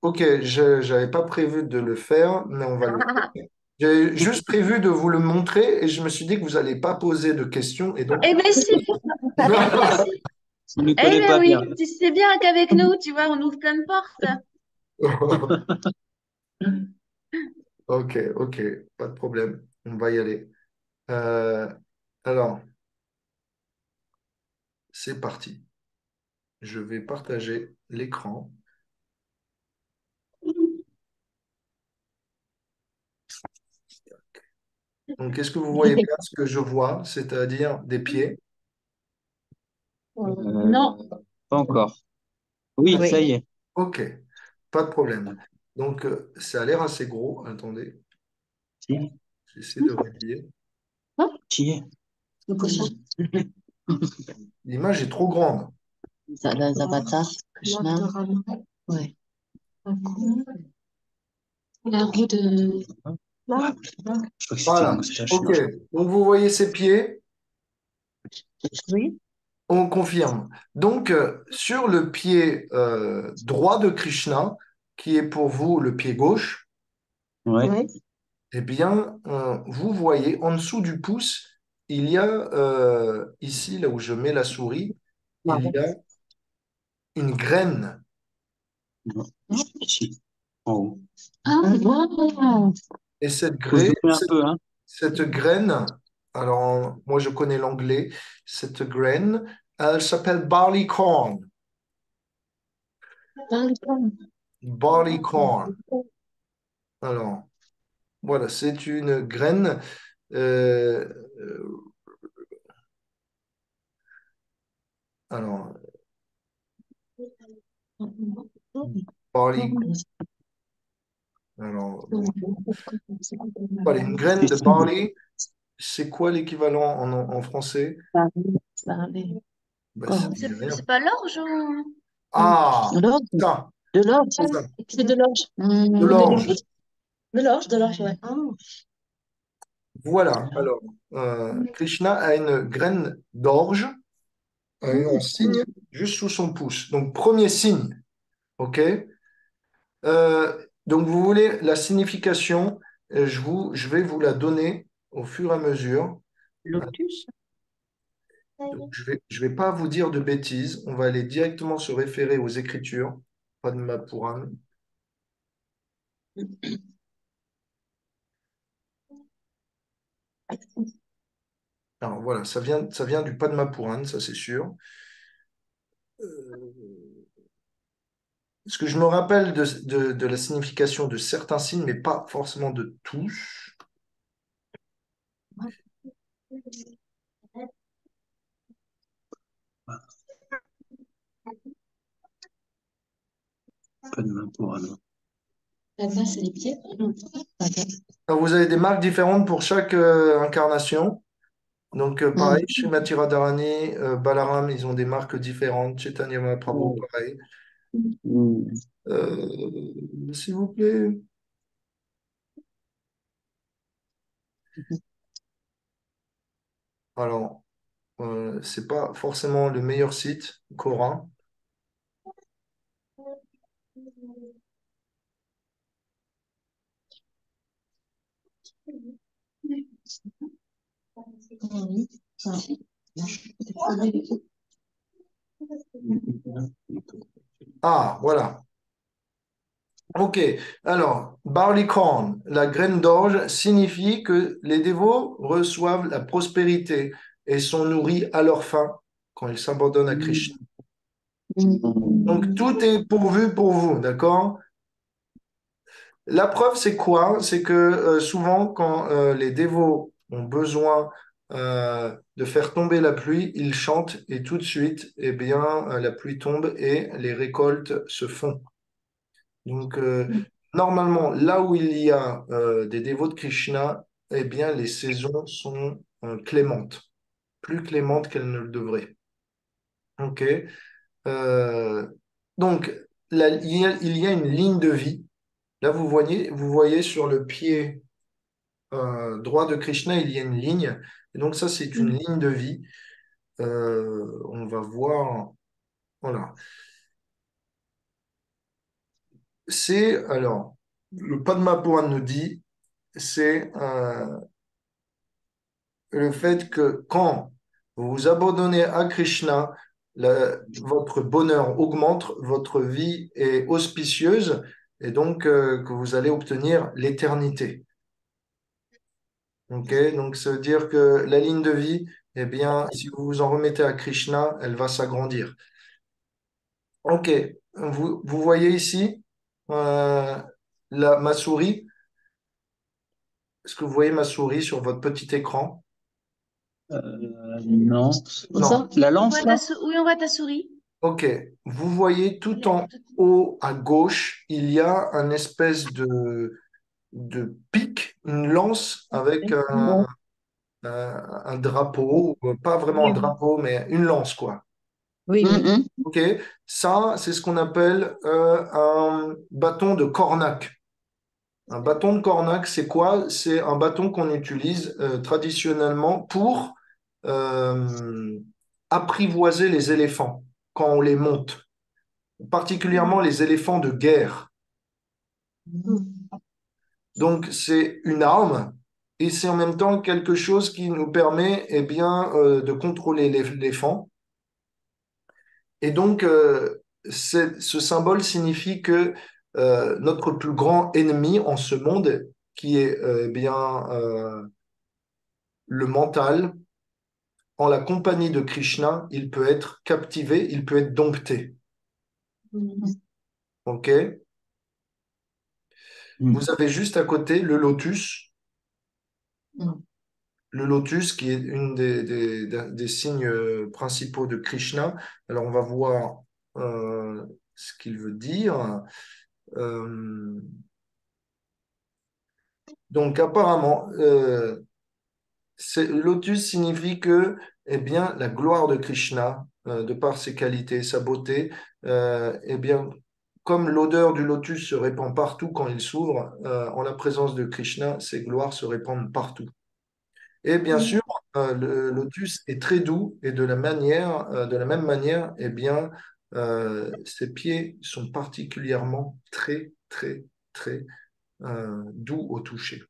ok, je n'avais pas prévu de le faire, mais on va le faire. J'ai juste prévu de vous le montrer et je me suis dit que vous n'allez pas poser de questions et donc... Eh bien si, eh bien si. Je ne Eh connais bien pas bien. oui, tu sais bien qu'avec nous, tu vois, on ouvre plein de portes. Ok, ok, pas de problème, on va y aller. Euh, alors, c'est parti. Je vais partager l'écran. Donc, est-ce que vous voyez bien ce que je vois, c'est-à-dire des pieds? Non, Pas encore. Oui, ça oui. y est. Ok, pas de problème. Donc, ça a l'air assez gros. Attendez, Si, j'essaie de réduire. j'y ai. L'image est trop grande. Les avatars, Krishna. Ouais. La roue de... Ah, je crois que c'était une Voilà, moustache. ok. Non. Donc, vous voyez ces pieds, Oui. on confirme. Donc, sur le pied droit de Krishna, qui est pour vous le pied gauche, Ouais. Oui. eh bien, vous voyez en dessous du pouce, il y a ici, là où je mets la souris, il y a une graine. Non. Ici, en haut. Ah, wow. Et Faut zoomer un peu, hein. cette graine, alors moi je connais l'anglais, cette graine, elle s'appelle barley corn. Barley corn. Alors, voilà, c'est une graine. euh, euh, alors, barley, alors, voilà, une graine C'est de fine. barley, c'est quoi l'équivalent en français? Bah, ça Oh. ne dit rien. C'est pas l'orge ou... Ah, De l'orge. ça, De l'orge. ça, C'est de l'orge. de l'orge. De l'orge, ouais. Voilà, alors, Krishna a une graine d'orge, en signe, juste sous son pouce. Donc, premier signe, ok? Donc, vous voulez la signification, je vais vous la donner au fur et à mesure. Lotus. Donc, je vais pas vous dire de bêtises, on va aller directement se référer aux Écritures, Padma Puran. Alors voilà, ça vient du Padma Puran, ça c'est sûr. Parce que je me rappelle de la signification de certains signes, mais pas forcément de tous. Pas de main pour un autre. Là-bas, c'est les pieds. Alors, vous avez des marques différentes pour chaque incarnation. Donc, pareil, Srimati Radharani, Balaram, ils ont des marques différentes. Chaitanya Mahaprabhu, pareil. S'il vous plaît. Alors, c'est pas forcément le meilleur site, Coran. Ah, voilà. Ok, alors, barley corn, la graine d'orge, signifie que les dévots reçoivent la prospérité et sont nourris à leur faim quand ils s'abandonnent à Krishna. Donc, tout est pourvu pour vous, d'accord? La preuve, c'est quoi? C'est que souvent, quand les dévots ont besoin de faire tomber la pluie, ils chantent et tout de suite, eh bien, la pluie tombe et les récoltes se font. Donc, normalement, là où il y a des dévots de Krishna, eh bien, les saisons sont clémentes, plus clémentes qu'elles ne le devraient. OK? Euh, donc, il y a une ligne de vie. Là, vous voyez sur le pied droit de Krishna, il y a une ligne. Et donc, ça, c'est une ligne de vie. On va voir. Voilà. C'est, alors, le Padma Puran nous dit, c'est le fait que quand vous vous abandonnez à Krishna, votre bonheur augmente, votre vie est auspicieuse et donc que vous allez obtenir l'éternité. Ok, donc ça veut dire que la ligne de vie, eh bien, si vous vous en remettez à Krishna, elle va s'agrandir. Ok, vous voyez ici euh, ma souris. Est-ce que vous voyez ma souris sur votre petit écran? Non. Non. La On lance, voit là? Oui, on voit ta souris. Ok, vous voyez tout Elle est en haut à gauche, il y a un espèce de pic, une lance avec un drapeau, pas vraiment un Oui, oui. drapeau, mais une lance, quoi. Oui, oui. Mhm. Ok, ça, c'est ce qu'on appelle un bâton de cornac. Un bâton de cornac, c'est quoi? C'est un bâton qu'on utilise traditionnellement pour euh, apprivoiser les éléphants quand on les monte, particulièrement les éléphants de guerre. Donc, c'est une arme et c'est en même temps quelque chose qui nous permet eh bien, de contrôler l'éléphant. Et donc, ce symbole signifie que notre plus grand ennemi en ce monde, qui est eh bien, le mental, en la compagnie de Krishna, il peut être captivé, il peut être dompté. OK? Vous avez juste à côté le lotus. Le lotus qui est une des signes principaux de Krishna. Alors, on va voir ce qu'il veut dire. Euh, donc, apparemment, lotus signifie que, eh bien, la gloire de Krishna, de par ses qualités, sa beauté, eh bien, comme l'odeur du lotus se répand partout quand il s'ouvre, en la présence de Krishna, ses gloires se répandent partout. Et bien sûr, le lotus est très doux et de la même manière, eh bien, ses pieds sont particulièrement très, très, très doux au toucher.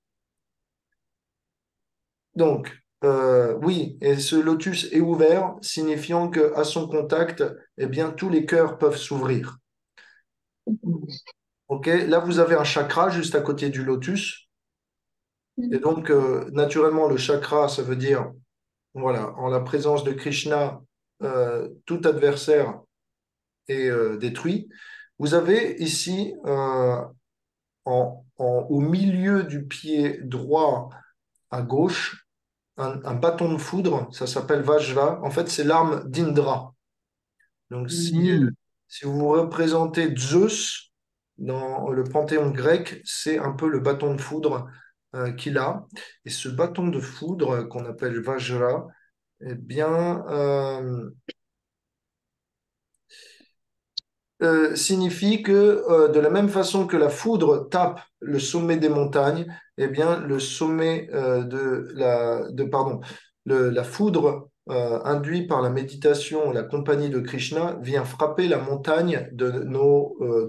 Donc, oui, et ce lotus est ouvert, signifiant qu'à son contact, eh bien, tous les cœurs peuvent s'ouvrir. Ok, là, vous avez un chakra juste à côté du lotus. Et donc, naturellement, le chakra, ça veut dire, voilà, en la présence de Krishna, tout adversaire est détruit. Vous avez ici, au milieu du pied droit à gauche, un bâton de foudre, ça s'appelle Vajra. En fait, c'est l'arme d'Indra. Donc, Mhm. si vous représentez Zeus dans le panthéon grec, c'est un peu le bâton de foudre qu'il a. Et ce bâton de foudre qu'on appelle Vajra, eh bien, signifie que de la même façon que la foudre tape le sommet des montagnes, eh bien le sommet pardon, la foudre induite par la méditation, la compagnie de Krishna vient frapper la montagne de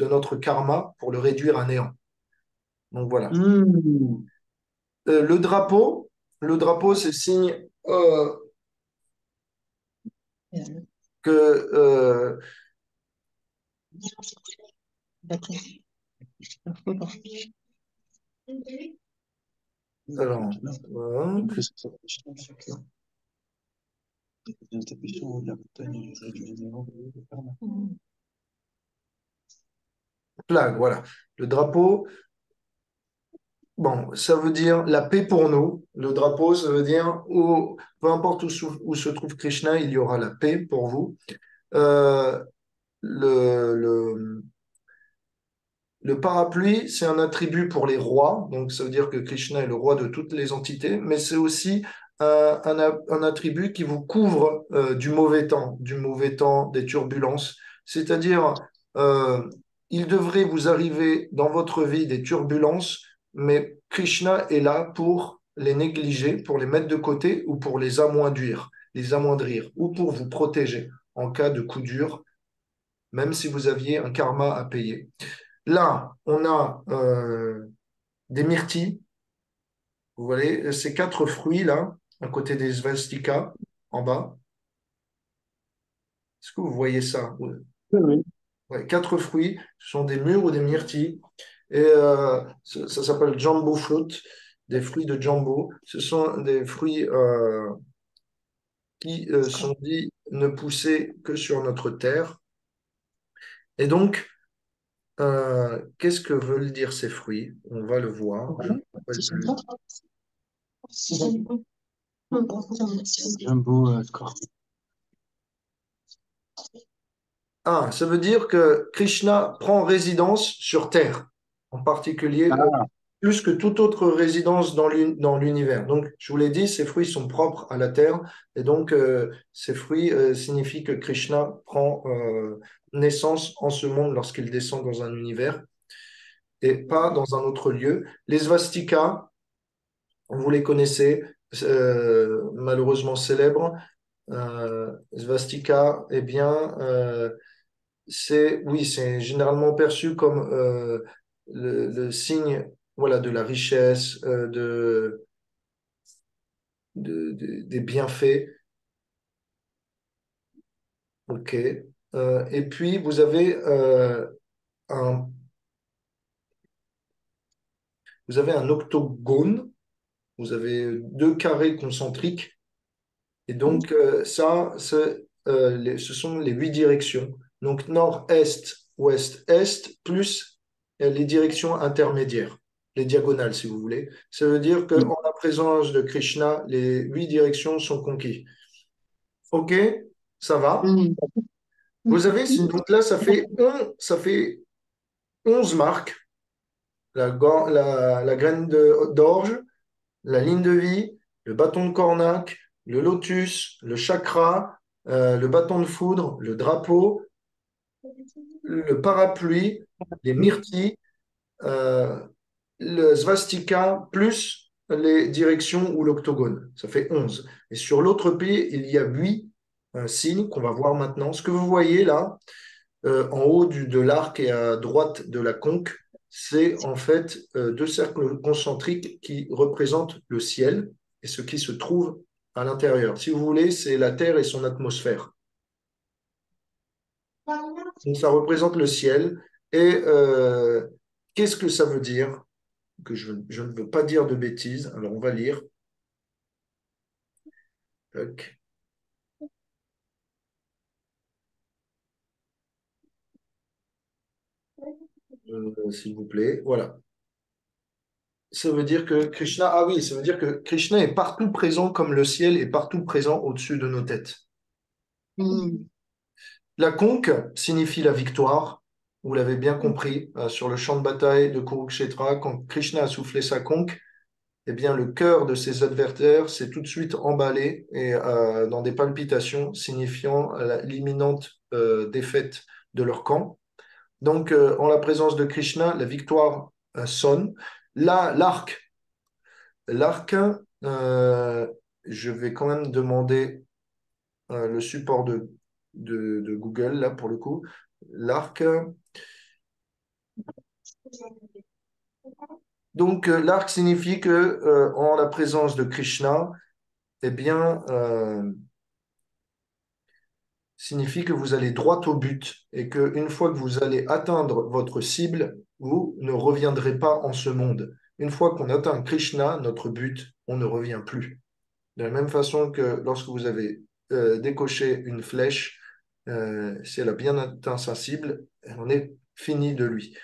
notre karma pour le réduire à néant. Donc voilà. Mhm. Le drapeau, c'est signe que alors, voilà. Flag, voilà. Le drapeau, bon, ça veut dire la paix pour nous. Le drapeau, ça veut dire peu importe où se trouve Krishna, il y aura la paix pour vous. Euh, le, le, le parapluie, c'est un attribut pour les rois, donc ça veut dire que Krishna est le roi de toutes les entités, mais c'est aussi un attribut qui vous couvre du mauvais temps, des turbulences. C'est-à-dire, euh, il devrait vous arriver dans votre vie des turbulences, mais Krishna est là pour les négliger, pour les mettre de côté ou pour les amoindrir, ou pour vous protéger en cas de coup dur, même si vous aviez un karma à payer. Là, on a des myrtilles. Vous voyez, ces quatre fruits là, à côté des svastikas, en bas. Est-ce que vous voyez ça? Oui. Ouais, quatre fruits, ce sont des mûres ou des myrtilles. Et ça s'appelle jumbo fruit, des fruits de jumbo. Ce sont des fruits qui sont dits ne pousser que sur notre terre. Et donc, qu'est-ce que veulent dire ces fruits? On va le voir. Je ne me rappelle plus. Jumbo score. Ah, ça veut dire que Krishna prend résidence sur Terre, en particulier, Ah, plus que toute autre résidence dans l'univers. Donc, je vous l'ai dit, ces fruits sont propres à la Terre, et donc ces fruits signifient que Krishna prend naissance en ce monde lorsqu'il descend dans un univers et pas dans un autre lieu. Les svastikas, vous les connaissez, malheureusement célèbres. Svastika, eh bien, oui, c'est généralement perçu comme le signe, voilà, de la richesse, des bienfaits. Ok. Et puis un, vous avez un octogone. Vous avez deux carrés concentriques. Et donc ce sont les 8 directions. Donc nord, est, ouest, est, plus les directions intermédiaires, les diagonales, si vous voulez. Ça veut dire qu'en la présence de Krishna, les 8 directions sont conquises. OK, ça va. Vous avez, donc là, ça fait 11 marques. La graine d'orge, la ligne de vie, le bâton de cornac, le lotus, le chakra, le bâton de foudre, le drapeau, le parapluie, les myrtilles, euh, le svastika, plus les directions ou l'octogone. Ça fait 11. Et sur l'autre pied, il y a 8 signes qu'on va voir maintenant. Ce que vous voyez là, en haut de l'arc et à droite de la conque, c'est en fait deux cercles concentriques qui représentent le ciel et ce qui se trouve à l'intérieur. Si vous voulez, c'est la Terre et son atmosphère. Donc ça représente le ciel. Et qu'est-ce que ça veut dire? Que je ne veux pas dire de bêtises. Alors on va lire. Tac. S'il vous plaît. Voilà. Ça veut dire que Krishna, ah oui, ça veut dire que Krishna est partout présent comme le ciel est partout présent au-dessus de nos têtes. La conque signifie la victoire. Vous l'avez bien compris, sur le champ de bataille de Kurukshetra, quand Krishna a soufflé sa conque, eh bien, le cœur de ses adversaires s'est tout de suite emballé et dans des palpitations signifiant l'imminente défaite de leur camp. Donc, en la présence de Krishna, la victoire sonne. Là, l'arc, je vais quand même demander le support de Google, là, pour le coup. L'arc. Donc, l'arc signifie que, en la présence de Krishna, eh bien, signifie que vous allez droit au but et qu'une fois que vous allez atteindre votre cible, vous ne reviendrez pas en ce monde. Une fois qu'on atteint Krishna, notre but, on ne revient plus. De la même façon que lorsque vous avez décoché une flèche, si elle a bien atteint sa cible, on est fini de lui.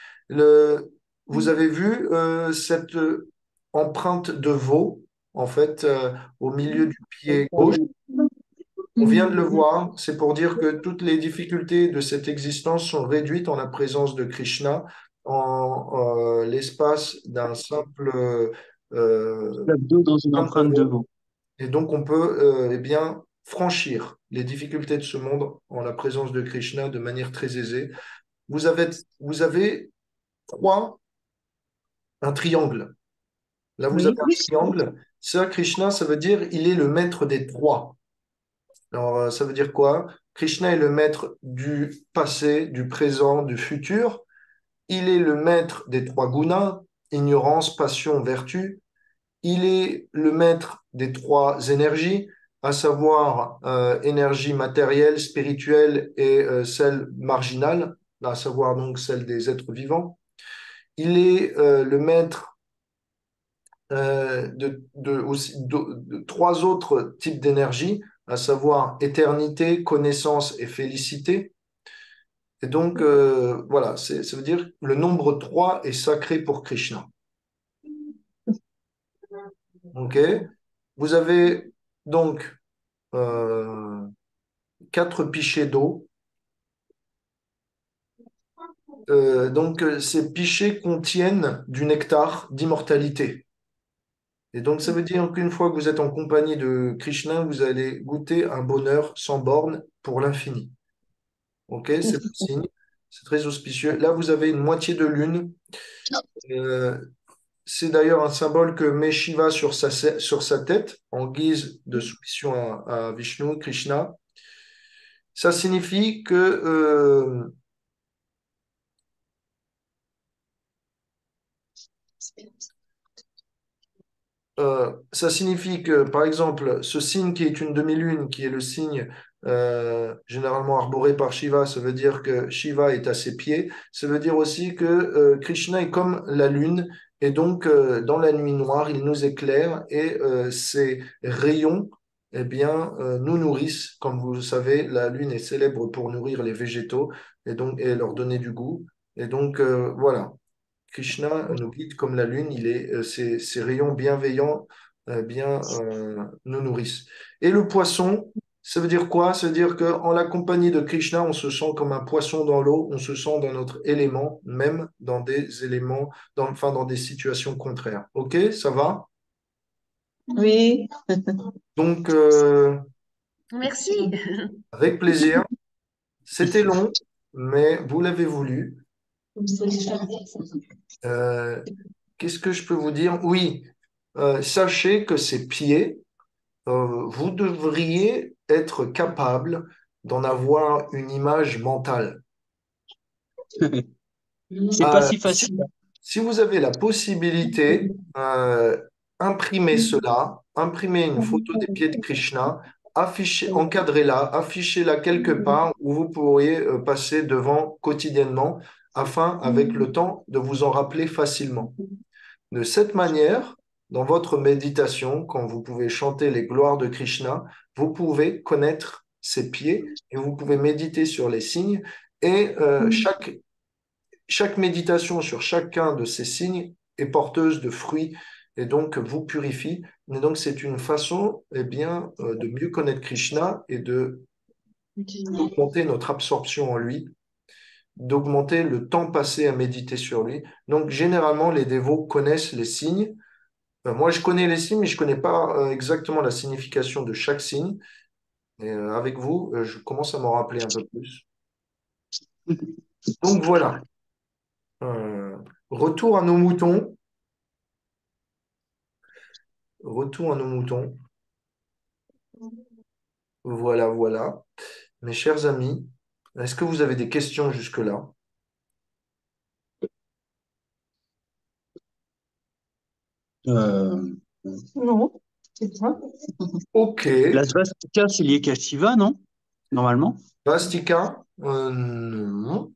Vous avez vu cette empreinte de veau, en fait, au milieu du pied gauche. On vient de le voir, c'est pour dire que toutes les difficultés de cette existence sont réduites en la présence de Krishna, en l'espace d'un simple L'abdo dans une empreinte de empreinte de veau. veau. Et donc, on peut eh bien, franchir les difficultés de ce monde en la présence de Krishna de manière très aisée. Vous avez trois, un triangle. Là, vous avez Oui. un triangle. Ça, Krishna, ça veut dire il est le maître des trois. Alors, ça veut dire quoi? Krishna est le maître du passé, du présent, du futur. Il est le maître des trois gunas, ignorance, passion, vertu. Il est le maître des trois énergies, à savoir énergie matérielle, spirituelle et celle marginale, à savoir donc celle des êtres vivants. Il est le maître de trois autres types d'énergie, à savoir éternité, connaissance et félicité. Et donc, voilà, ça veut dire que le nombre 3 est sacré pour Krishna. OK? Vous avez donc euh, 4 pichets d'eau. Ces pichets contiennent du nectar d'immortalité. Et donc, ça veut dire qu'une fois que vous êtes en compagnie de Krishna, vous allez goûter un bonheur sans borne pour l'infini. OK? C'est le signe. C'est très auspicieux. Là, vous avez une moitié de lune. Euh, c'est d'ailleurs un symbole que met Shiva sur sa tête en guise de soumission à Vishnu, Krishna. Ça signifie que par exemple, ce signe qui est une demi-lune, qui est le signe généralement arboré par Shiva, ça veut dire que Shiva est à ses pieds. Ça veut dire aussi que Krishna est comme la lune, et donc dans la nuit noire, il nous éclaire, et ses rayons, eh bien, nous nourrissent. Comme vous le savez, la lune est célèbre pour nourrir les végétaux et leur donner du goût. Et donc, voilà. Krishna nous guide comme la lune, ses rayons bienveillants nous nourrissent. Et le poisson, ça veut dire quoi? Ça veut dire qu'en la compagnie de Krishna, on se sent comme un poisson dans l'eau, on se sent dans notre élément, même dans des éléments, enfin dans des situations contraires. Ok, ça va? Oui. Donc, Merci. avec plaisir. C'était long, mais vous l'avez voulu. Euh, Qu'est-ce que je peux vous dire? Oui, sachez que ces pieds, vous devriez être capable d'en avoir une image mentale. C'est pas Euh, si si, facile. si vous avez la possibilité, imprimez cela, imprimez une photo des pieds de Krishna, encadrez-la, affichez-la quelque part où vous pourriez passer devant quotidiennement afin, avec le temps, de vous en rappeler facilement. De cette manière, dans votre méditation, quand vous pouvez chanter les gloires de Krishna, vous pouvez connaître ses pieds et vous pouvez méditer sur les signes. Et chaque méditation sur chacun de ces signes est porteuse de fruits et donc vous purifie. Et donc c'est une façon bien, de mieux connaître Krishna et d'augmenter notre absorption en lui, d'augmenter le temps passé à méditer sur lui. Donc généralement, les dévots connaissent les signes. Moi, je connais les signes, mais je ne connais pas exactement la signification de chaque signe. Et avec vous, je commence à m'en rappeler un peu plus. Donc voilà. Euh, retour à nos moutons. Retour à nos moutons. Voilà, voilà. Mes chers amis, est-ce que vous avez des questions jusque-là? Euh, Non, c'est bien. Ok. la svastika, c'est lié qu'à Shiva, non? normalement. Svastika, non.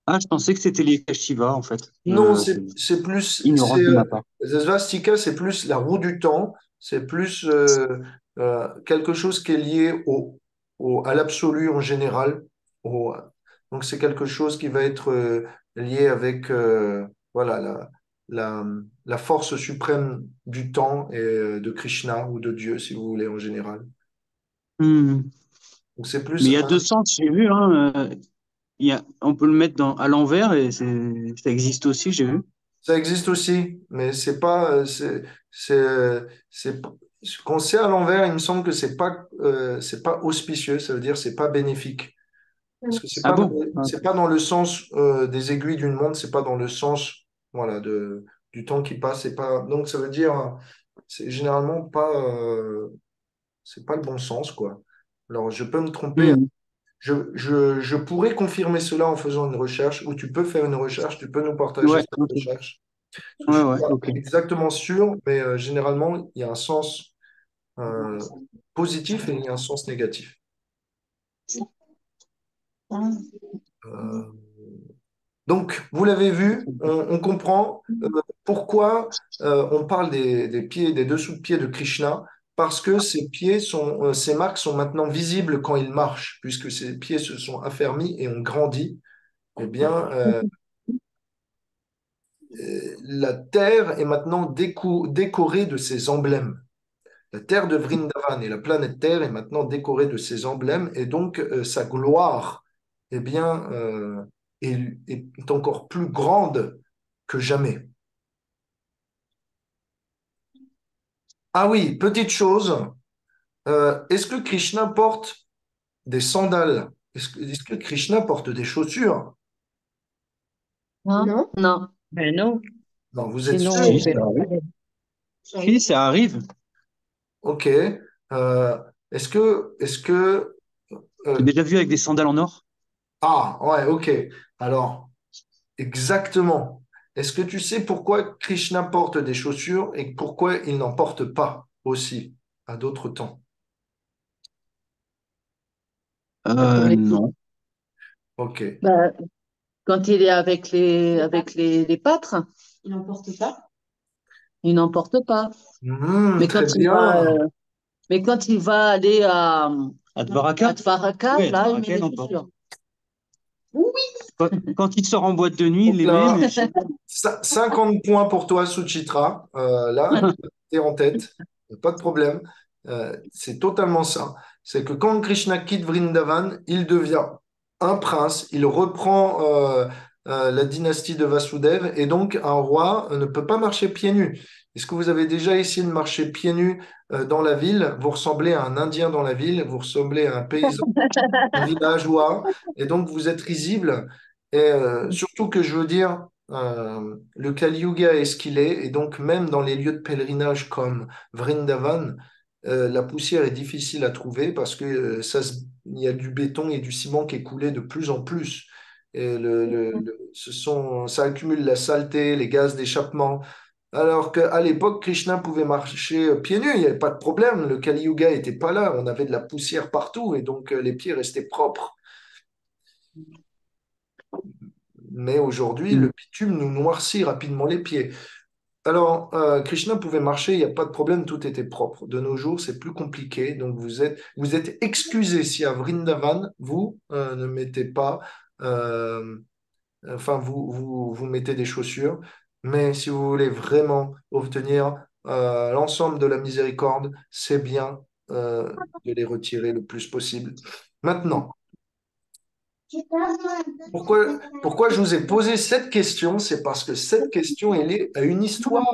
Ah, je pensais que c'était lié à Shiva, en fait. Non, c'est plus, Ignorance de ma part. svastika, c'est plus la roue du temps, c'est plus quelque chose qui est lié à l'absolu en général. Au- donc c'est quelque chose qui va être lié avec voilà, la, la force suprême du temps et de Krishna ou de Dieu, si vous voulez, en général. Hmm. Donc c'est Mais plus il y a deux sens, j'ai vu, hein. On peut le mettre à l'envers et ça existe aussi, j'ai vu. ça existe aussi, mais c'est pas, c'est, quand c'est à l'envers, il me semble que c'est pas auspicieux, ça veut dire c'est pas bénéfique. Parce que Ah bon? Ah, c'est pas dans le sens des aiguilles d'une montre, c'est pas dans le sens, voilà, du temps qui passe, c'est pas, donc ça veut dire, c'est généralement pas, c'est pas le bon sens, quoi. Alors, je peux me tromper. hmm. Je pourrais confirmer cela en faisant une recherche, ou tu peux faire une recherche, tu peux nous partager Ouais, cette ok. recherche. Parce que je Ouais, ne suis ouais, pas ok. exactement sûr, mais généralement, il y a un sens euh, positif et il y a un sens négatif. Euh, donc, vous l'avez vu, on comprend pourquoi on parle des pieds, des dessous de pieds de Krishna, parce que ces marques sont maintenant visibles quand il marche, puisque ses pieds se sont affermis et ont grandi. Eh bien, la terre est maintenant décorée de ces emblèmes. La terre de Vrindavan et la planète Terre est maintenant décorée de ces emblèmes et donc sa gloire eh bien, est encore plus grande que jamais. Ah oui, petite chose, est-ce que Krishna porte des sandales? Est-ce que Krishna porte des chaussures? Non? Non? Non. Ben non, Non, vous êtes sinon sûr? on Si, ça verrait pas. arrive. Si, ça arrive. Ok. Est-ce que J'ai euh, déjà vu avec des sandales en or. ah ouais, ok. Alors, exactement. Est-ce que tu sais pourquoi Krishna porte des chaussures et pourquoi il n'en porte pas aussi à d'autres temps? Pour les... Non. Ok. Ben, quand il est avec les pâtres, il n'en porte pas. Mais Très quand il va, bien. mais quand il va aller À à Dvaraka? Dvaraka, Oui, à là, il Dvaraka, met il des en porte. chaussures. Quand il sort en boîte de nuit, il Donc les met, là, mais 50 points pour toi, Suchitra. Là, tu es en tête. Pas de problème. C'est totalement ça. C'est que quand Krishna quitte Vrindavan, il devient un prince. Il reprend la dynastie de Vasudeva et donc un roi ne peut pas marcher pieds nus. Est-ce que vous avez déjà essayé de marcher pieds nus dans la ville? Vous ressemblez à un Indien dans la ville, vous ressemblez à un paysan, un villageois, et donc vous êtes risible. Et surtout que je veux dire, le Kali Yuga est ce qu'il est, et donc même dans les lieux de pèlerinage comme Vrindavan, la poussière est difficile à trouver parce que il y a du béton et du ciment qui est coulé de plus en plus. Et ça accumule la saleté, les gaz d'échappement. Alors qu'à l'époque, Krishna pouvait marcher pieds nus, il n'y avait pas de problème. Le Kali Yuga n'était pas là, on avait de la poussière partout et donc les pieds restaient propres. Mais aujourd'hui, le bitume nous noircit rapidement les pieds. Alors, Krishna pouvait marcher, il n'y a pas de problème, tout était propre. De nos jours, c'est plus compliqué. Donc, vous êtes excusé si à Vrindavan, vous ne mettez pas, euh, enfin, vous mettez des chaussures. Mais si vous voulez vraiment obtenir l'ensemble de la miséricorde, c'est bien de les retirer le plus possible. Maintenant, pourquoi je vous ai posé cette question? C'est parce que cette question est liée à une histoire.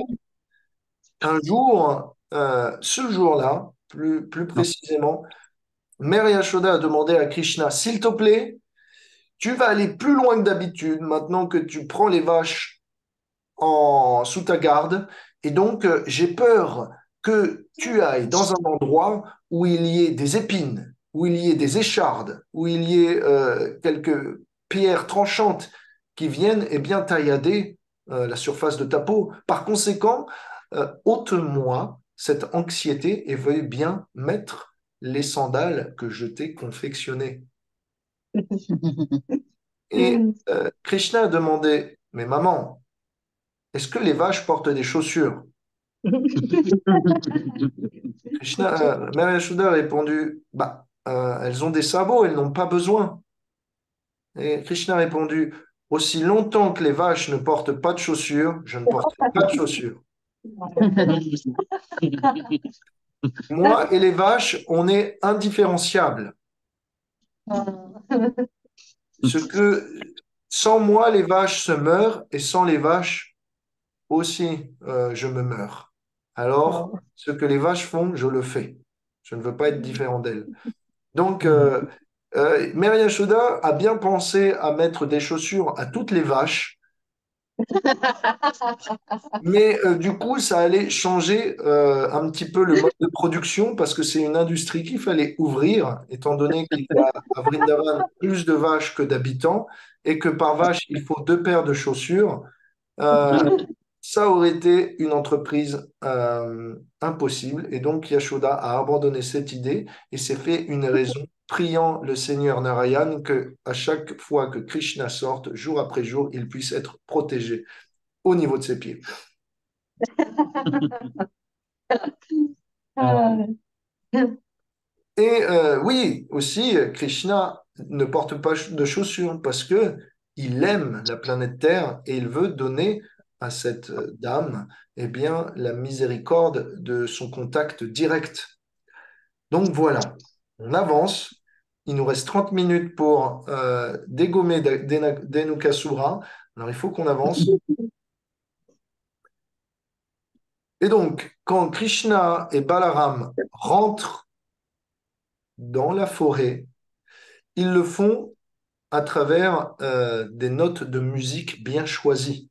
Un jour, ce jour-là, plus non. précisément, Mère Yashoda a demandé à Krishna, s'il te plaît, tu vas aller plus loin que d'habitude maintenant que tu prends les vaches sous ta garde. Et donc, j'ai peur que tu ailles dans un endroit où il y ait des épines, où il y ait des échardes, où il y ait quelques pierres tranchantes qui viennent et bien taillader la surface de ta peau. Par conséquent, ôte-moi cette anxiété et veuille bien mettre les sandales que je t'ai confectionnées. Et Krishna a demandé, mais maman, est-ce que les vaches portent des chaussures? Mère Yashoda a répondu, bah, elles ont des sabots, elles n'ont pas besoin. Et Krishna a répondu, aussi longtemps que les vaches ne portent pas de chaussures, je ne porterai pas de chaussures. Moi et les vaches, on est indifférenciables. Ce que, sans moi, les vaches se meurent et sans les vaches aussi, je me meurs. Alors, ce que les vaches font, je le fais. Je ne veux pas être différent d'elles. Donc, Mère Yashoda a bien pensé à mettre des chaussures à toutes les vaches, mais du coup, ça allait changer un petit peu le mode de production parce que c'est une industrie qu'il fallait ouvrir, étant donné qu'il y a à Vrindavan plus de vaches que d'habitants et que par vache, il faut 2 paires de chaussures. Euh, Ça aurait été une entreprise impossible. Et donc, Yashoda a abandonné cette idée et s'est fait une raison, priant le Seigneur Narayan que à chaque fois que Krishna sorte, jour après jour, il puisse être protégé au niveau de ses pieds. Et oui, aussi, Krishna ne porte pas de chaussures parce que il aime la planète Terre et il veut donner à cette dame, eh bien, la miséricorde de son contact direct. Donc voilà, on avance. Il nous reste 30 minutes pour dégommer Denukasura. Alors il faut qu'on avance. Et donc, quand Krishna et Balaram rentrent dans la forêt, ils le font à travers des notes de musique bien choisies.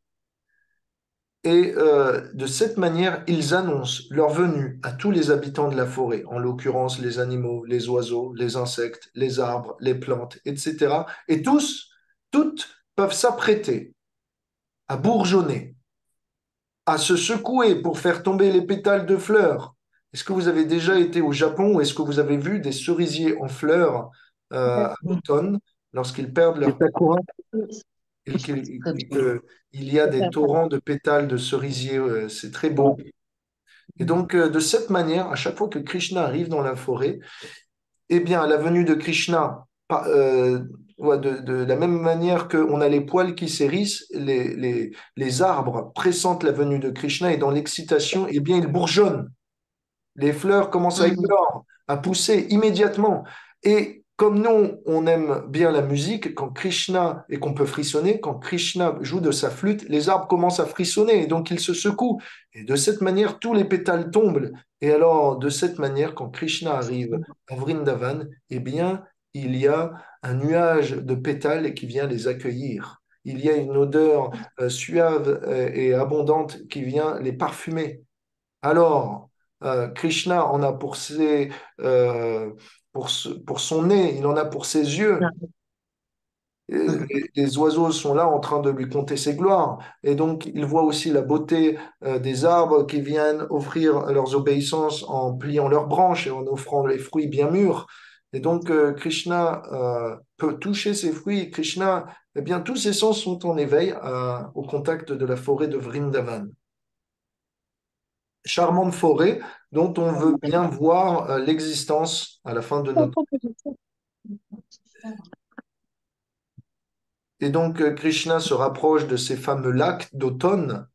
Et de cette manière, ils annoncent leur venue à tous les habitants de la forêt, en l'occurrence les animaux, les oiseaux, les insectes, les arbres, les plantes, etc. Et toutes peuvent s'apprêter à bourgeonner, à se secouer pour faire tomber les pétales de fleurs. Est-ce que vous avez déjà été au Japon ou est-ce que vous avez vu des cerisiers en fleurs à l'automne lorsqu'ils perdent Les leur sakuras. et qu'il y a des torrents de pétales de cerisier, c'est très beau. Et donc, de cette manière, à chaque fois que Krishna arrive dans la forêt, eh bien, à la venue de Krishna, ouais, de la même manière qu'on a les poils qui s'hérissent, les arbres pressentent la venue de Krishna et dans l'excitation, eh bien, ils bourgeonnent. Les fleurs commencent à éclore, à pousser immédiatement. Et comme nous, on aime bien la musique, quand Krishna, et qu'on peut frissonner, quand Krishna joue de sa flûte, les arbres commencent à frissonner et donc ils se secouent. Et de cette manière, tous les pétales tombent. Et alors, de cette manière, quand Krishna arrive à Vrindavan, eh bien, il y a un nuage de pétales qui vient les accueillir. Il y a une odeur suave et abondante qui vient les parfumer. Alors, Krishna en a pour son nez, il en a pour ses yeux. Les oiseaux sont là en train de lui conter ses gloires. Et donc, il voit aussi la beauté des arbres qui viennent offrir leurs obéissances en pliant leurs branches et en offrant les fruits bien mûrs. Et donc, Krishna peut toucher ces fruits. Krishna, eh bien, tous ses sens sont en éveil au contact de la forêt de Vrindavan. Charmante forêt dont on veut bien voir l'existence à la fin de notre... Et donc Krishna se rapproche de ces fameux lacs d'automne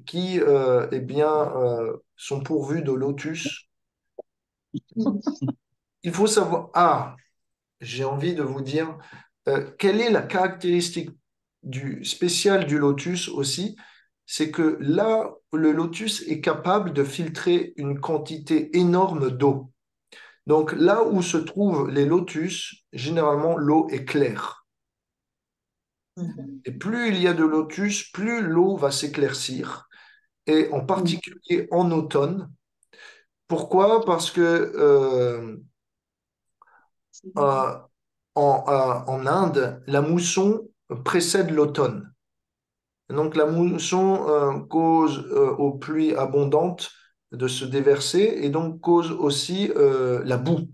qui eh bien, sont pourvus de lotus. Il faut savoir... Ah, j'ai envie de vous dire quelle est la caractéristique spéciale du lotus aussi, c'est que là, le lotus est capable de filtrer une quantité énorme d'eau. Donc là où se trouvent les lotus, généralement l'eau est claire. Et plus il y a de lotus, plus l'eau va s'éclaircir. Et en particulier en automne. Pourquoi? Parce que euh, en Inde, la mousson précède l'automne. Donc la mousson cause aux pluies abondantes de se déverser et donc cause aussi la boue.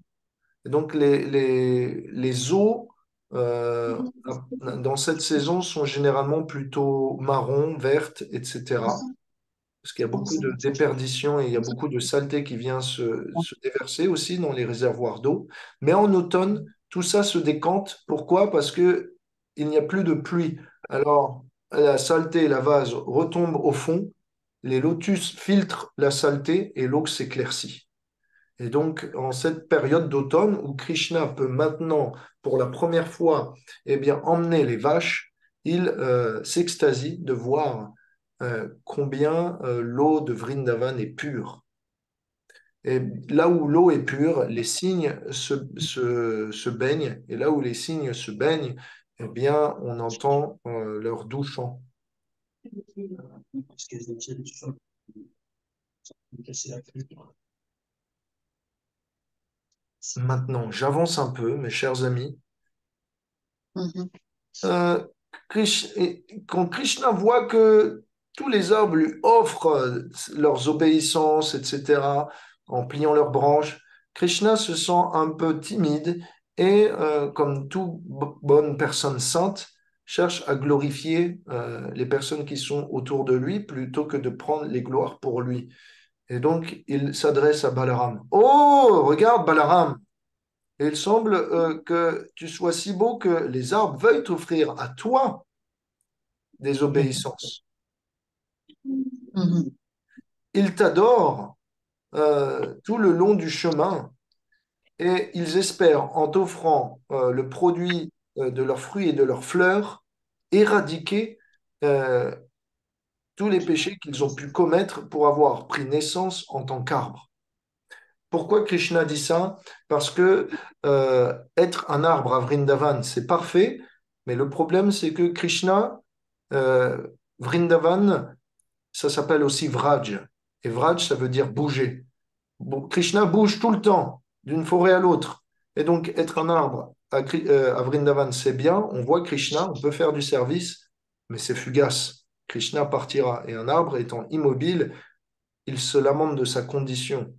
Et donc les eaux dans cette saison sont généralement plutôt marron, vertes, etc. Parce qu'il y a beaucoup de déperdition et il y a beaucoup de saleté qui vient se déverser aussi dans les réservoirs d'eau. Mais en automne, tout ça se décante. Pourquoi? Parce que il n'y a plus de pluie. Alors, la saleté, la vase retombe au fond, les lotus filtrent la saleté et l'eau s'éclaircit. Et donc, en cette période d'automne où Krishna peut maintenant, pour la première fois, eh bien, emmener les vaches, il s'extasie de voir combien l'eau de Vrindavan est pure. Et là où l'eau est pure, les cygnes se baignent. Et là où les cygnes se baignent, eh bien, on entend leur doux chant. Maintenant, j'avance un peu, mes chers amis. Mhm. Euh, quand Krishna voit que tous les arbres lui offrent leurs obéissances, etc., en pliant leurs branches, Krishna se sent un peu timide et, comme toute bonne personne sainte, cherche à glorifier les personnes qui sont autour de lui plutôt que de prendre les gloires pour lui. Et donc, il s'adresse à Balaram. Oh, regarde Balaram, et il semble que tu sois si beau que les arbres veuillent t'offrir à toi des obéissances. Mhm. Ils t'adorent tout le long du chemin et ils espèrent, en t'offrant le produit de leurs fruits et de leurs fleurs, éradiquer euh, tous les péchés qu'ils ont pu commettre pour avoir pris naissance en tant qu'arbre. Pourquoi Krishna dit ça? Parce que être un arbre à Vrindavan, c'est parfait, mais le problème, c'est que Krishna, euh, Vrindavan, ça s'appelle aussi Vraj. Et Vraj, ça veut dire bouger. Krishna bouge tout le temps, d'une forêt à l'autre. Et donc, être un arbre à Vrindavan, c'est bien. On voit Krishna, on peut faire du service, mais c'est fugace. Krishna partira. Et un arbre étant immobile, il se lamente de sa condition.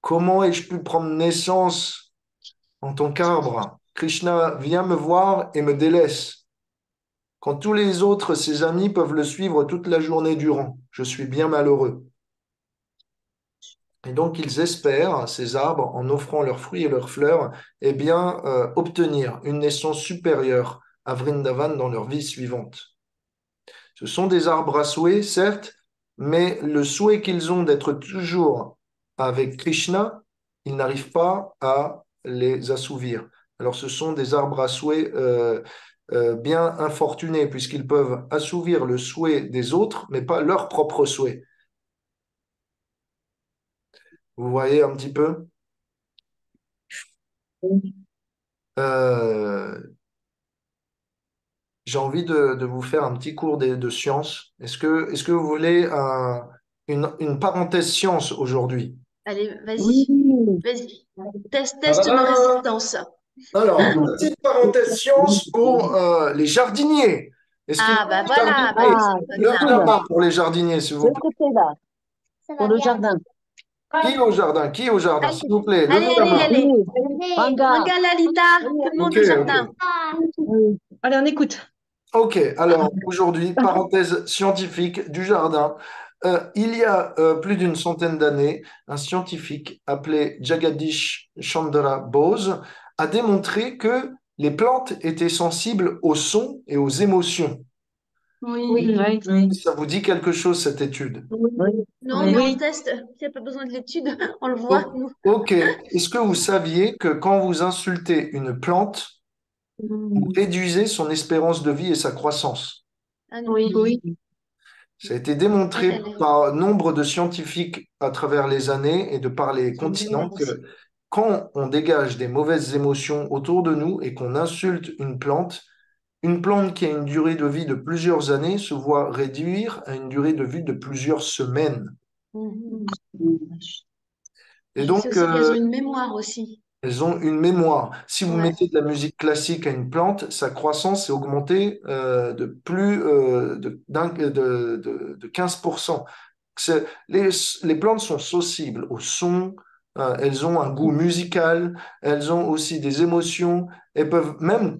Comment ai-je pu prendre naissance en tant qu'arbre? Krishna vient me voir et me délaisse. Quand tous les autres, ses amis, peuvent le suivre toute la journée durant, je suis bien malheureux. Et donc, ils espèrent, ces arbres, en offrant leurs fruits et leurs fleurs, eh bien, obtenir une naissance supérieure à Vrindavan dans leur vie suivante. Ce sont des arbres à souhait, certes, mais le souhait qu'ils ont d'être toujours avec Krishna, ils n'arrivent pas à les assouvir. Alors, ce sont des arbres à souhait bien infortunés, puisqu'ils peuvent assouvir le souhait des autres, mais pas leur propre souhait. Vous voyez un petit peu? Euh, j'ai envie de vous faire un petit cours de sciences. Est-ce que vous voulez une parenthèse science aujourd'hui? Allez, Oui. vas-y. Teste nos résistances. Alors, une petite parenthèse science pour les jardiniers. Est-ce qu'il y a Ah, bah des voilà, bah, jardiniers? Ah, c'est Levez ça. la main pour les jardiniers, s'il de vous ce plaît. côté-là, pour le jardin. Qui est au jardin? Qui est au jardin, s'il vous plaît? Allez, Levez la allez, main. allez. Oui, Ranga. Ranga Lalita, tout le monde Ok, au ok. jardin. Oui. Allez, on écoute. Ok, alors aujourd'hui, parenthèse scientifique du jardin. Il y a plus d'une centaine d'années, un scientifique appelé Jagadish Chandra Bose a démontré que les plantes étaient sensibles aux sons et aux émotions. Oui, Oui. oui. Ça vous dit quelque chose, cette étude? Oui. Non, Oui. mais on teste. Il n'y a pas besoin de l'étude. On le voit, nous. Ok, est-ce que vous saviez que quand vous insultez une plante, vous réduisez son espérance de vie et sa croissance? Ah non. Oui, oui. Ça a été démontré par nombre de scientifiques à travers les années et de par les continents que quand on dégage des mauvaises émotions autour de nous et qu'on insulte une plante qui a une durée de vie de plusieurs années se voit réduire à une durée de vie de plusieurs semaines. Mhm. Et Je sais donc, aussi qu'elles ont une mémoire aussi. elles ont une mémoire. Si vous Ouais. mettez de la musique classique à une plante, sa croissance est augmentée de plus de 15%. Les plantes sont sensibles au son, elles ont un goût musical, elles ont aussi des émotions, elles peuvent même,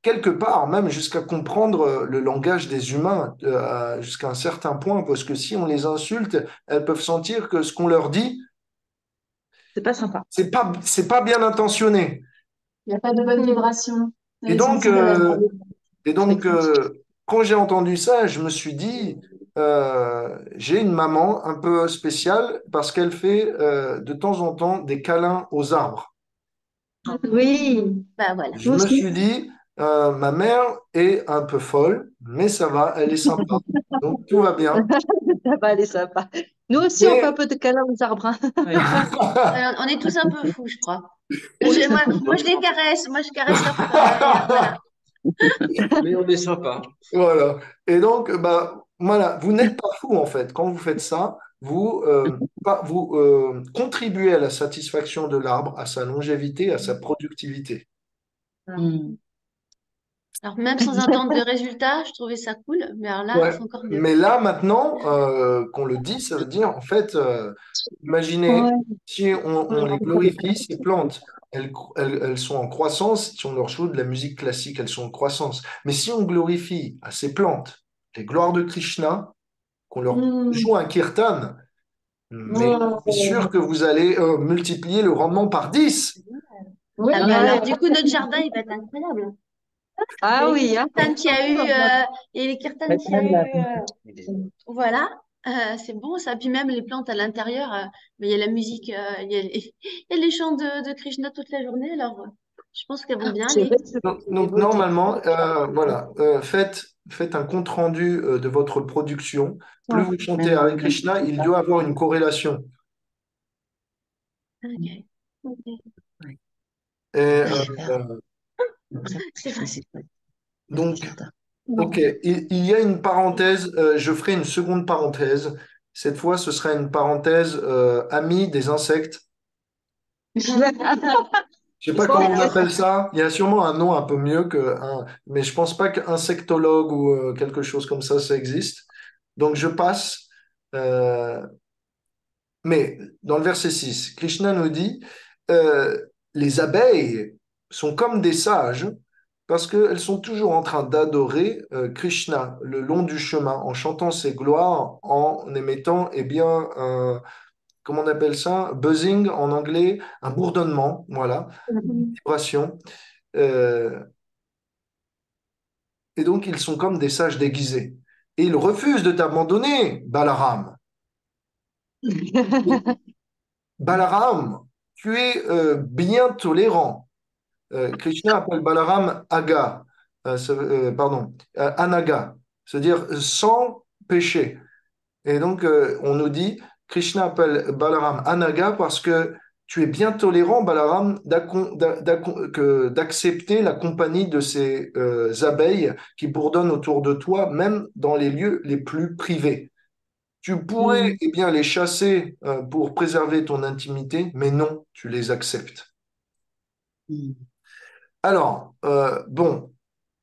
quelque part, même jusqu'à comprendre le langage des humains jusqu'à un certain point, parce que si on les insulte, elles peuvent sentir que ce qu'on leur dit, C'est pas sympa. c'est pas bien intentionné. Il n'y a pas de bonne vibration. Et Elle est donc, sensible à la Et donc, fréquence. quand j'ai entendu ça, je me suis dit, j'ai une maman un peu spéciale parce qu'elle fait de temps en temps des câlins aux arbres. Oui, Bah voilà. Je nous me aussi. suis dit, ma mère est un peu folle, mais ça va, elle est sympa. Donc, tout va bien. Ça va aller sympa. Nous aussi, on fait un Mais, peu de câlin aux arbres, hein. Oui. On est tous un peu fous, je crois. Moi, je les caresse, moi, je caresse leurs feuilles. Voilà. Mais on est sympa. voilà. Et donc, bah, voilà, vous n'êtes pas fou en fait. Quand vous faites ça, vous contribuez à la satisfaction de l'arbre, à sa longévité, à sa productivité. Mm. Alors, même sans attendre de résultats, je trouvais ça cool, mais alors là, Ouais. c'est encore mieux. Mais là, maintenant, qu'on le dit, ça veut dire, en fait, imaginez, Ouais. si on les glorifie, ces plantes, elles sont en croissance. Si on leur joue de la musique classique, elles sont en croissance. Mais si on glorifie à ces plantes les gloires de Krishna, qu'on leur Mm. joue un kirtan, mais c'est sûr Oh. que vous allez multiplier le rendement par 10. Oui, Ah, mais alors, ouais. du coup, notre jardin, il va être incroyable. Ah oui, hein. Kirtan qu'il y a eu, et les kirtans qu'il y a eu, voilà. C'est bon ça. Puis même les plantes à l'intérieur, mais il y a la musique, il y a les chants de Krishna toute la journée. Alors, je pense qu'elles vont bien C'est aller. vrai que c'est des Donc, beautés. normalement, voilà, faites un compte-rendu de votre production. Plus Ouais. vous chantez Hare Krishna, il doit avoir une corrélation. Ok. Ok. Et, C'est vrai. donc, ok, il y a une parenthèse, je ferai une seconde parenthèse. Cette fois, ce sera une parenthèse amis des insectes. Je sais pas comment on appelle ça. Il y a sûrement un nom un peu mieux mais je pense pas qu'insectologue ou quelque chose comme ça existe. Donc je passe. euh, mais dans le verset 6, Krishna nous dit, euh, les abeilles sont comme des sages parce qu'elles sont toujours en train d'adorer Krishna le long du chemin, en chantant ses gloires, en émettant, eh bien, comment on appelle ça? Buzzing en anglais, un bourdonnement, voilà, vibration. Euh, et donc, ils sont comme des sages déguisés. Et ils refusent de t'abandonner, Balaram. Balaram, tu es bien tolérant. Krishna appelle Balaram Aga, pardon, Anaga, c'est-à-dire sans péché. Et donc, on nous dit, Krishna appelle Balaram Anaga parce que tu es bien tolérant, Balaram, d'accepter la compagnie de ces abeilles qui bourdonnent autour de toi, même dans les lieux les plus privés. Tu pourrais, Mm. eh bien, les chasser pour préserver ton intimité, mais non, tu les acceptes. Alors, bon,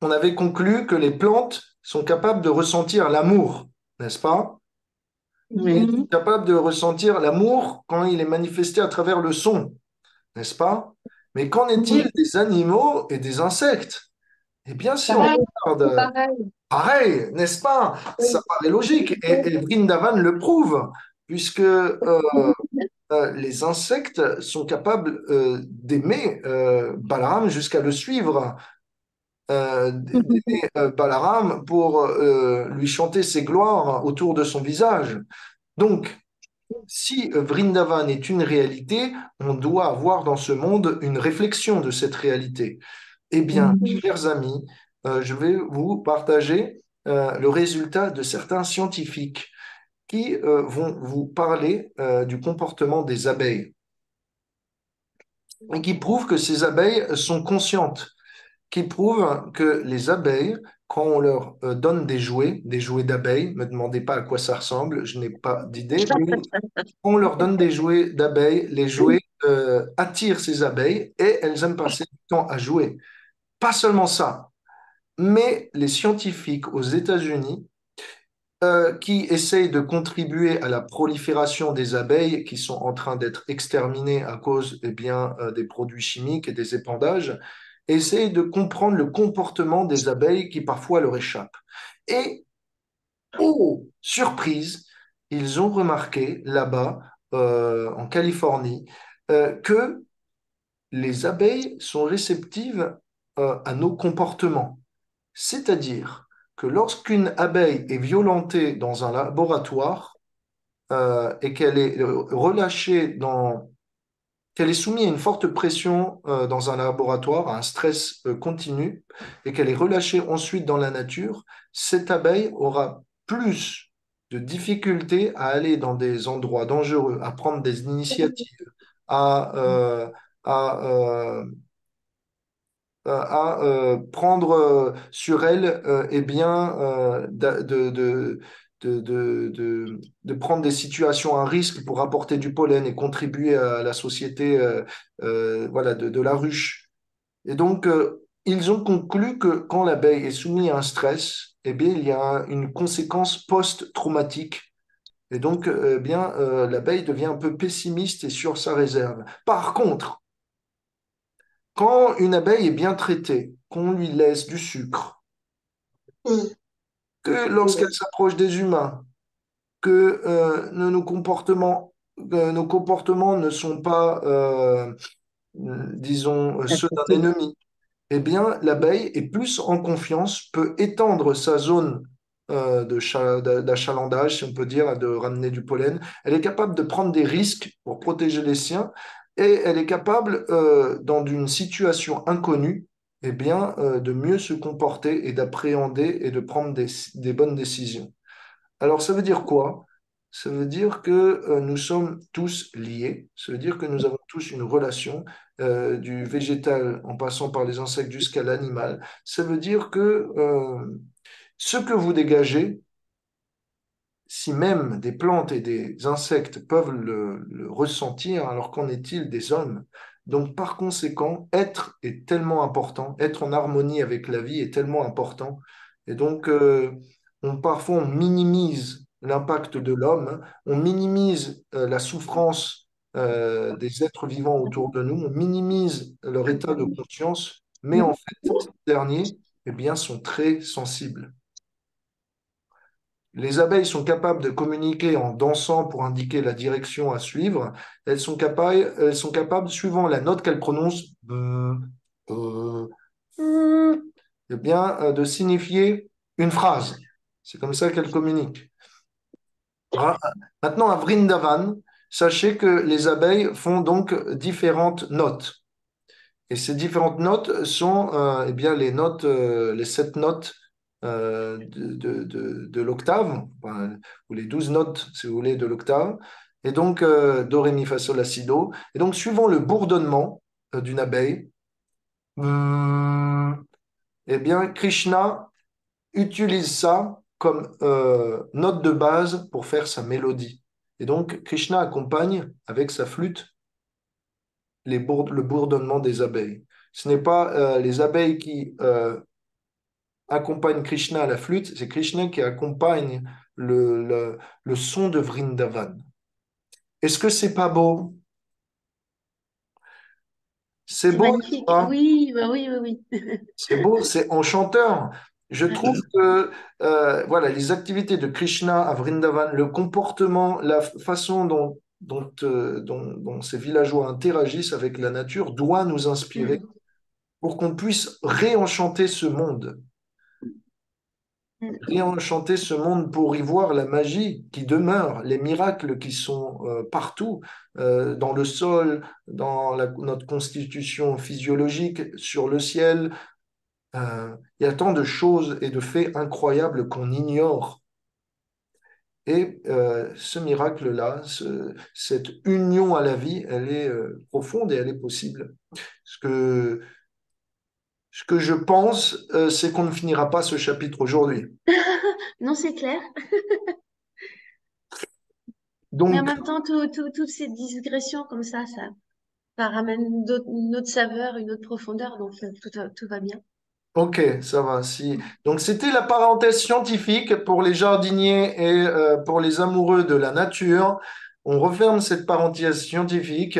on avait conclu que les plantes sont capables de ressentir l'amour, n'est-ce pas? Et elles Oui. sont capables de ressentir l'amour quand il est manifesté à travers le son, n'est-ce pas? Mais qu'en est-il Oui, des animaux et des insectes? Eh bien, si on pareil, regarde, c'est pareil. pareil, n'est-ce pas? Ça Oui. paraît logique. Et Vrindavan le prouve, puisque les insectes sont capables d'aimer Balaram jusqu'à le suivre, d'aimer Balaram pour lui chanter ses gloires autour de son visage. Donc, si Vrindavan est une réalité, on doit avoir dans ce monde une réflexion de cette réalité. Eh bien, chers amis, je vais vous partager le résultat de certains scientifiques qui vont vous parler du comportement des abeilles et qui prouvent que ces abeilles sont conscientes, qui prouvent que les abeilles, quand on leur donne des jouets d'abeilles, ne me demandez pas à quoi ça ressemble, je n'ai pas d'idée, mais quand on leur donne des jouets d'abeilles, les jouets attirent ces abeilles et elles aiment passer du temps à jouer. Pas seulement ça, mais les scientifiques aux États-Unis qui essayent de contribuer à la prolifération des abeilles qui sont en train d'être exterminées à cause des produits chimiques et des épandages, essayent de comprendre le comportement des abeilles qui parfois leur échappent. Et, oh, surprise, ils ont remarqué là-bas, en Californie, que les abeilles sont réceptives à nos comportements. C'est-à-dire que lorsqu'une abeille est violentée dans un laboratoire et qu'elle est relâchée qu'elle est soumise à une forte pression dans un laboratoire, à un stress continu, et qu'elle est relâchée ensuite dans la nature, cette abeille aura plus de difficultés à aller dans des endroits dangereux, à prendre des initiatives, à, euh, à, euh, prendre sur elle de prendre des situations à risque pour apporter du pollen et contribuer à la société voilà, de la ruche. Et donc, ils ont conclu que quand l'abeille est soumise à un stress, eh bien, il y a une conséquence post-traumatique. Et donc, l'abeille devient un peu pessimiste et sur sa réserve. Par contre, quand une abeille est bien traitée, qu'on lui laisse du sucre, que lorsqu'elle s'approche des humains, que nos comportements ne sont pas, disons, ceux d'un ennemi, eh bien, l'abeille est plus en confiance, peut étendre sa zone d'achalandage, si on peut dire, de ramener du pollen. Elle est capable de prendre des risques pour protéger les siens et elle est capable, dans une situation inconnue, de mieux se comporter et d'appréhender et de prendre des bonnes décisions. Alors, ça veut dire quoi? Ça veut dire que nous sommes tous liés, ça veut dire que nous avons tous une relation, du végétal en passant par les insectes jusqu'à l'animal. Ça veut dire que ce que vous dégagez, si même des plantes et des insectes peuvent le ressentir, alors qu'en est-il des hommes? Donc, par conséquent, être est tellement important, être en harmonie avec la vie est tellement important. Et donc, parfois, on minimise l'impact de l'homme, on minimise la souffrance des êtres vivants autour de nous, on minimise leur état de conscience, mais en fait, ces derniers, sont très sensibles. Les abeilles sont capables de communiquer en dansant pour indiquer la direction à suivre. Elles sont capables, suivant la note qu'elles prononcent, euh, de signifier une phrase. C'est comme ça qu'elles communiquent. Ah, maintenant, à Vrindavan, sachez que les abeilles font donc différentes notes. Et ces différentes notes sont les 7 notes de l'octave, enfin, ou les 12 notes, si vous voulez, de l'octave. Et donc, do, ré, mi, fa, sol, la, si, do. Et donc, suivant le bourdonnement d'une abeille, Krishna utilise ça comme note de base pour faire sa mélodie. Et donc, Krishna accompagne avec sa flûte le bourdonnement des abeilles. Ce n'est pas les abeilles qui accompagnent Krishna à la flûte, c'est Krishna qui accompagne le son de Vrindavan. Est-ce que c'est pas beau? C'est C'est beau, n'est-ce magnifique. pas? Oui, bah oui, oui, oui. C'est beau, c'est enchanteur. Je trouve que voilà, les activités de Krishna à Vrindavan, le comportement, la façon dont ces villageois interagissent avec la nature doit nous inspirer Mm, pour qu'on puisse réenchanter ce monde. mm, Réenchanter ce monde pour y voir la magie qui demeure, les miracles qui sont partout, dans le sol, dans notre constitution physiologique, sur le ciel. Il y a tant de choses et de faits incroyables qu'on ignore. Et ce miracle-là, cette union à la vie, elle est profonde et elle est possible. Ce que je pense, c'est qu'on ne finira pas ce chapitre aujourd'hui. Non, c'est clair. Mais en Donc, même temps, toutes ces digressions comme ça ramène une autre saveur, une autre profondeur, donc tout va bien. Ok, ça va. Si. Donc, c'était la parenthèse scientifique pour les jardiniers et pour les amoureux de la nature. On referme cette parenthèse scientifique.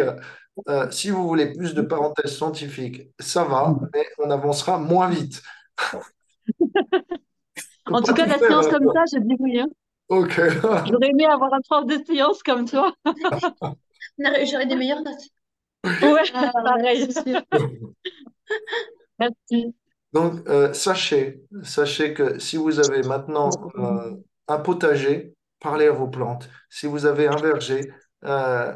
Si vous voulez plus de parenthèses scientifiques, ça va, mais on avancera moins vite. Faut En pas tout cas, tout la faire à science la comme fois. ça, je dis oui, hein. Ok. J'aurais aimé avoir un prof de science comme toi. J'aurais des meilleures notes. Ouais, Ah, ouais, pareil. c'est sûr. Merci. Donc, sachez que si vous avez maintenant un potager, parlez à vos plantes. Si vous avez un verger, euh,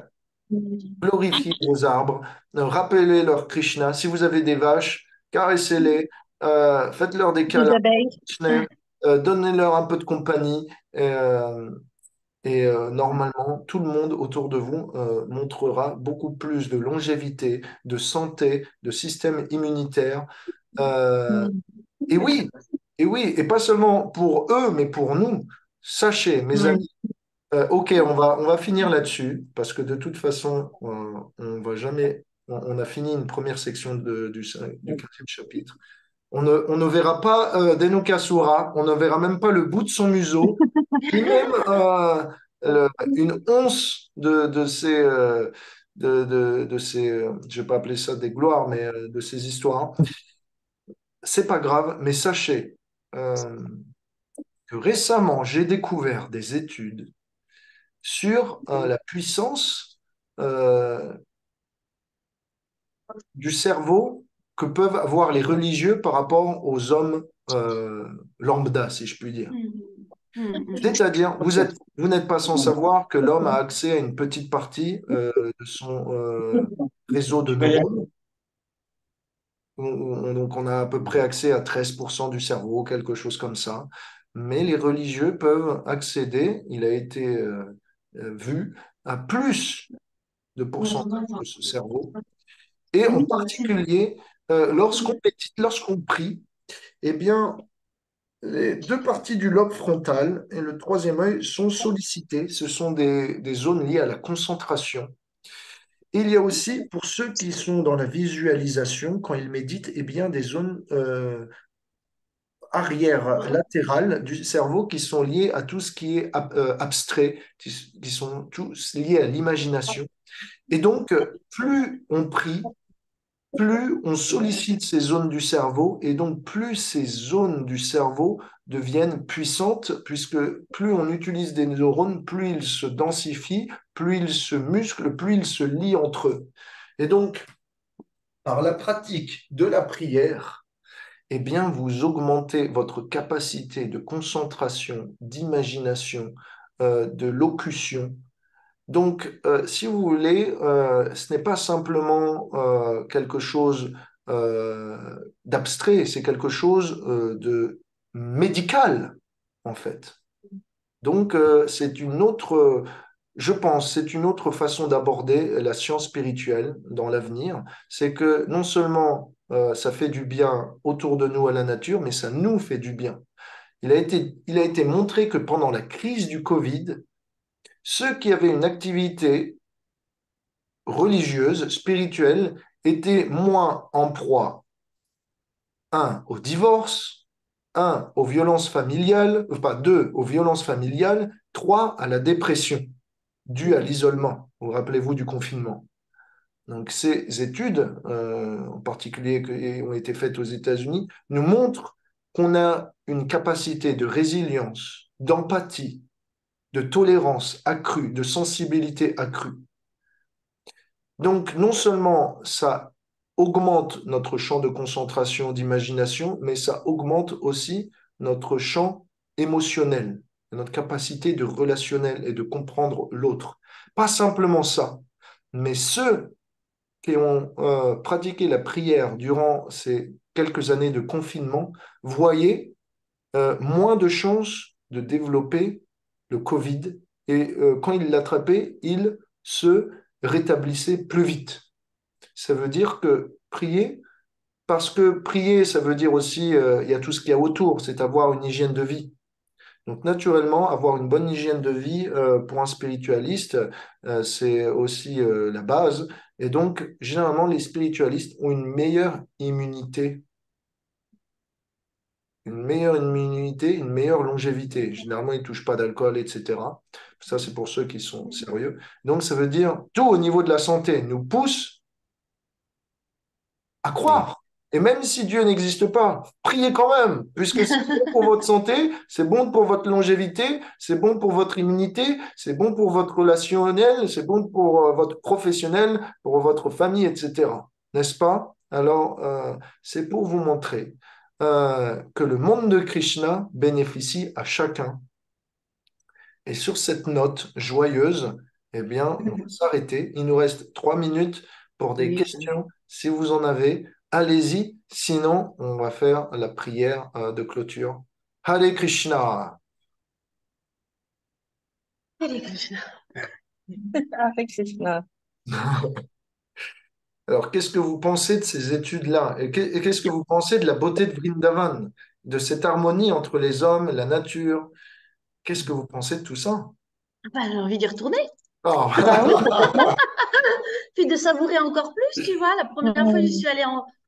glorifiez vos arbres, rappelez leur Krishna. Si vous avez des vaches, caressez-les, faites-leur des Les câlins, abeilles. donnez-leur un peu de compagnie. Normalement, tout le monde autour de vous montrera beaucoup plus de longévité, de santé, de système immunitaire. Euh, et oui, et oui, et pas seulement pour eux, mais pour nous. Sachez, mes Oui. amis, ok, on va finir là-dessus, parce que de toute façon, on va jamais. On a fini une première section du quatrième chapitre. On ne verra pas Denukasura, on ne verra même pas le bout de son museau, ni même une once de ces, je vais pas appeler ça des gloires, mais de ces histoires. C'est pas grave, mais sachez euh, que récemment, j'ai découvert des études sur la puissance euh, du cerveau que peuvent avoir les religieux par rapport aux hommes lambda, si je puis dire. C'est-à-dire, vous n'êtes pas sans savoir que l'homme a accès à une petite partie de son réseau de neurones. Donc, on a à peu près accès à 13% du cerveau, quelque chose comme ça. Mais les religieux peuvent accéder, il a été vu, à plus de pourcentage de ce cerveau. Et en particulier, lorsqu'on médite, lorsqu'on prie, eh bien, les deux parties du lobe frontal et le troisième œil sont sollicités. Ce sont des zones liées à la concentration. Et il y a aussi, pour ceux qui sont dans la visualisation, quand ils méditent, eh bien, des zones arrière latérales du cerveau qui sont liées à tout ce qui est abstrait, qui sont tous liés à l'imagination. Et donc, plus on prie, plus on sollicite ces zones du cerveau et donc plus ces zones du cerveau deviennent puissantes puisque plus on utilise des neurones, plus ils se densifient, plus ils se musclent, plus ils se lient entre eux. Et donc, par la pratique de la prière, eh bien, vous augmentez votre capacité de concentration, d'imagination, de locution, donc, si vous voulez, ce n'est pas simplement quelque chose d'abstrait, c'est quelque chose de médical, en fait. Donc, c'est une autre, je pense, c'est une autre façon d'aborder la science spirituelle dans l'avenir. C'est que non seulement ça fait du bien autour de nous à la nature, mais ça nous fait du bien. Il a été montré que pendant la crise du Covid, ceux qui avaient une activité religieuse, spirituelle, étaient moins en proie, un, au divorce, un, aux violences familiales, pas deux, aux violences familiales, trois, à la dépression due à l'isolement. Vous rappelez-vous du confinement. Donc ces études, en particulier qui ont été faites aux États-Unis, nous montrent qu'on a une capacité de résilience, d'empathie, de tolérance accrue, de sensibilité accrue. Donc, non seulement ça augmente notre champ de concentration, d'imagination, mais ça augmente aussi notre champ émotionnel, notre capacité de relationnel et de comprendre l'autre. Pas simplement ça, mais ceux qui ont pratiqué la prière durant ces quelques années de confinement voyaient moins de chances de développer le Covid et quand ils l'attrapaient, ils se rétablissaient plus vite. Ça veut dire que prier, parce que prier, ça veut dire aussi, il y a tout ce qu'il y a autour, c'est avoir une hygiène de vie. Donc naturellement, avoir une bonne hygiène de vie pour un spiritualiste, c'est aussi la base. Et donc, généralement, les spiritualistes ont une meilleure immunité une meilleure immunité, une meilleure longévité. Généralement, ils ne touchent pas d'alcool, etc. Ça, c'est pour ceux qui sont sérieux. Donc, ça veut dire tout au niveau de la santé nous pousse à croire. Et même si Dieu n'existe pas, priez quand même, puisque c'est bon pour votre santé, c'est bon pour votre longévité, c'est bon pour votre immunité, c'est bon pour votre relationnel, c'est bon pour votre professionnel, pour votre famille, etc. N'est-ce pas? Alors, c'est pour vous montrer que le monde de Krishna bénéficie à chacun. Et sur cette note joyeuse, eh bien, on va s'arrêter. Il nous reste 3 minutes pour des Oui. questions. Si vous en avez, allez-y. Sinon, on va faire la prière de clôture. Hare Krishna. Allez, Krishna. Avec Krishna. Alors, qu'est-ce que vous pensez de ces études-là? Et qu'est-ce que vous pensez de la beauté de Vrindavan, de cette harmonie entre les hommes et la nature? Qu'est-ce que vous pensez de tout ça? Bah, j'ai envie d'y retourner, Oh. Bah oui. puis de savourer encore plus, tu vois. La première fois, je suis allée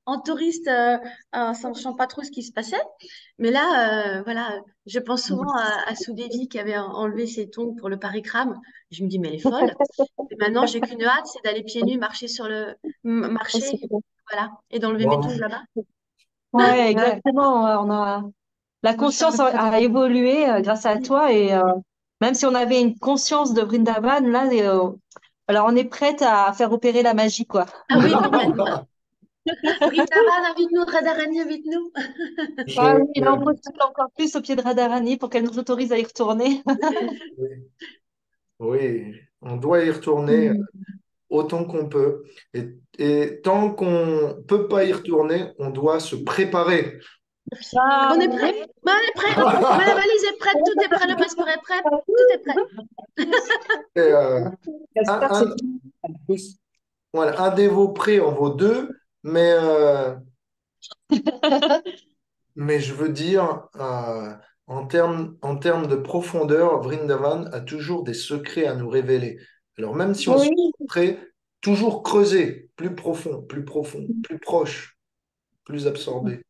en touriste, sachant pas trop ce qui se passait. Mais là, voilà, je pense souvent à Soudevi qui avait enlevé ses tongs pour le parikram. Je me dis, mais elle est folle. Et maintenant, j'ai qu'une hâte, c'est d'aller pieds nus marcher sur le marché, voilà, et d'enlever mes tongs Bravo. là-bas. Ouais, exactement. Ouais, la conscience a évolué grâce à toi et même si on avait une conscience de Vrindavan, là, alors on est prête à faire opérer la magie, quoi. Ah oui, complètement. Vrindavan, invite-nous, Radharani, invite-nous. Ah oui, là, on Je- postule encore plus au pied de Radharani pour qu'elle nous autorise à y retourner. oui, oui, on doit y retourner autant qu'on peut. Et tant qu'on peut pas y retourner, on doit se préparer. Ah, On est prêt? Bah, on est prêt. Bah, la valise est prête, tout est prêt, le passeport est prêt, tout est prêt. Et, J'espère que un, c'est un- fini. voilà, un dévot prêt en vaut deux, mais je veux dire, en termes de profondeur, Vrindavan a toujours des secrets à nous révéler. Alors même si on se oui. prêt, toujours creuser, plus profond, plus proche, plus absorbé.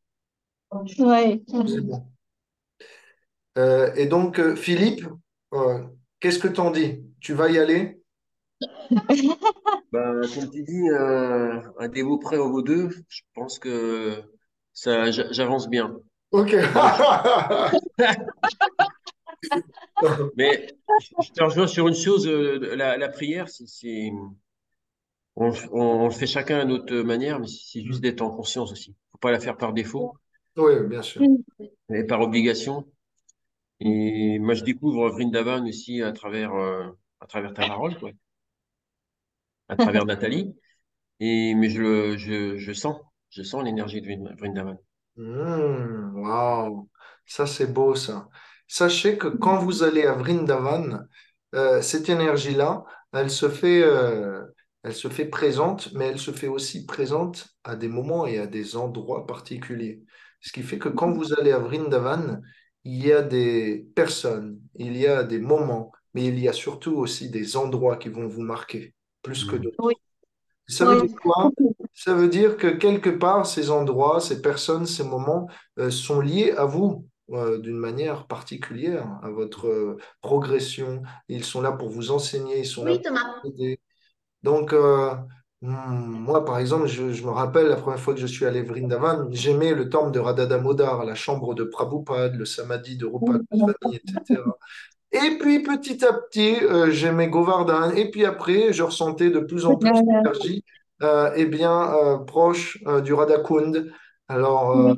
Ouais. C'est bon. Et donc, Philippe, euh, qu'est-ce que t'en dis? Tu vas y aller? Ben, comme tu dis, un dévot près en vaut deux. Je pense que ça, j'avance bien. Ok. Moi, mais je te rejoins sur une chose, la prière, on le fait chacun à notre manière, mais c'est juste d'être en conscience aussi. Faut pas la faire par défaut Oui, bien sûr. et par obligation. Et moi, je découvre Vrindavan aussi à travers ta parole, quoi, à travers Nathalie. Mais je sens l'énergie de Vrindavan. Waouh, ça c'est beau ça. Sachez que quand vous allez à Vrindavan, cette énergie-là, elle se fait présente, mais elle se fait aussi présente à des moments et à des endroits particuliers. Ce qui fait que quand vous allez à Vrindavan, il y a des personnes, il y a des moments, mais il y a surtout aussi des endroits qui vont vous marquer plus que Mhm. d'autres. Oui. Ça veut dire Oui. quoi? Ça veut dire que quelque part, ces endroits, ces personnes, ces moments sont liés à vous d'une manière particulière, à votre progression. Ils sont là pour vous enseigner, ils sont là Oui, pour Thomas. vous aider. Donc, moi, par exemple, je me rappelle la première fois que je suis allé à Vrindavan, j'aimais le temple de Radha Damodar, la chambre de Prabhupada, le samadhi de Rupa Goswami, etc. Et puis petit à petit, j'aimais Govardhan. Et puis après, je ressentais de plus en plus d'énergie, proche du Radhakund. Alors,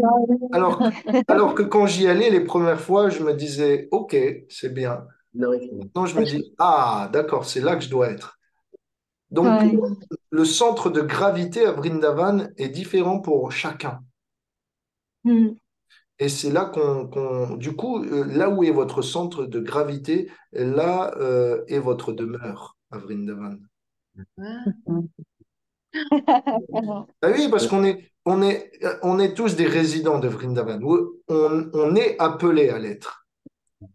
alors, alors que quand j'y allais les premières fois, je me disais, OK, c'est bien. Non, il faut- Maintenant, je me dis, ah, d'accord, c'est là que je dois être. Donc, Ouais. le centre de gravité à Vrindavan est différent pour chacun. Mm. Et c'est là du coup, là où est votre centre de gravité, là est votre demeure à Vrindavan. Ouais. Ah oui, parce on est tous des résidents de Vrindavan. On est appelé à l'être.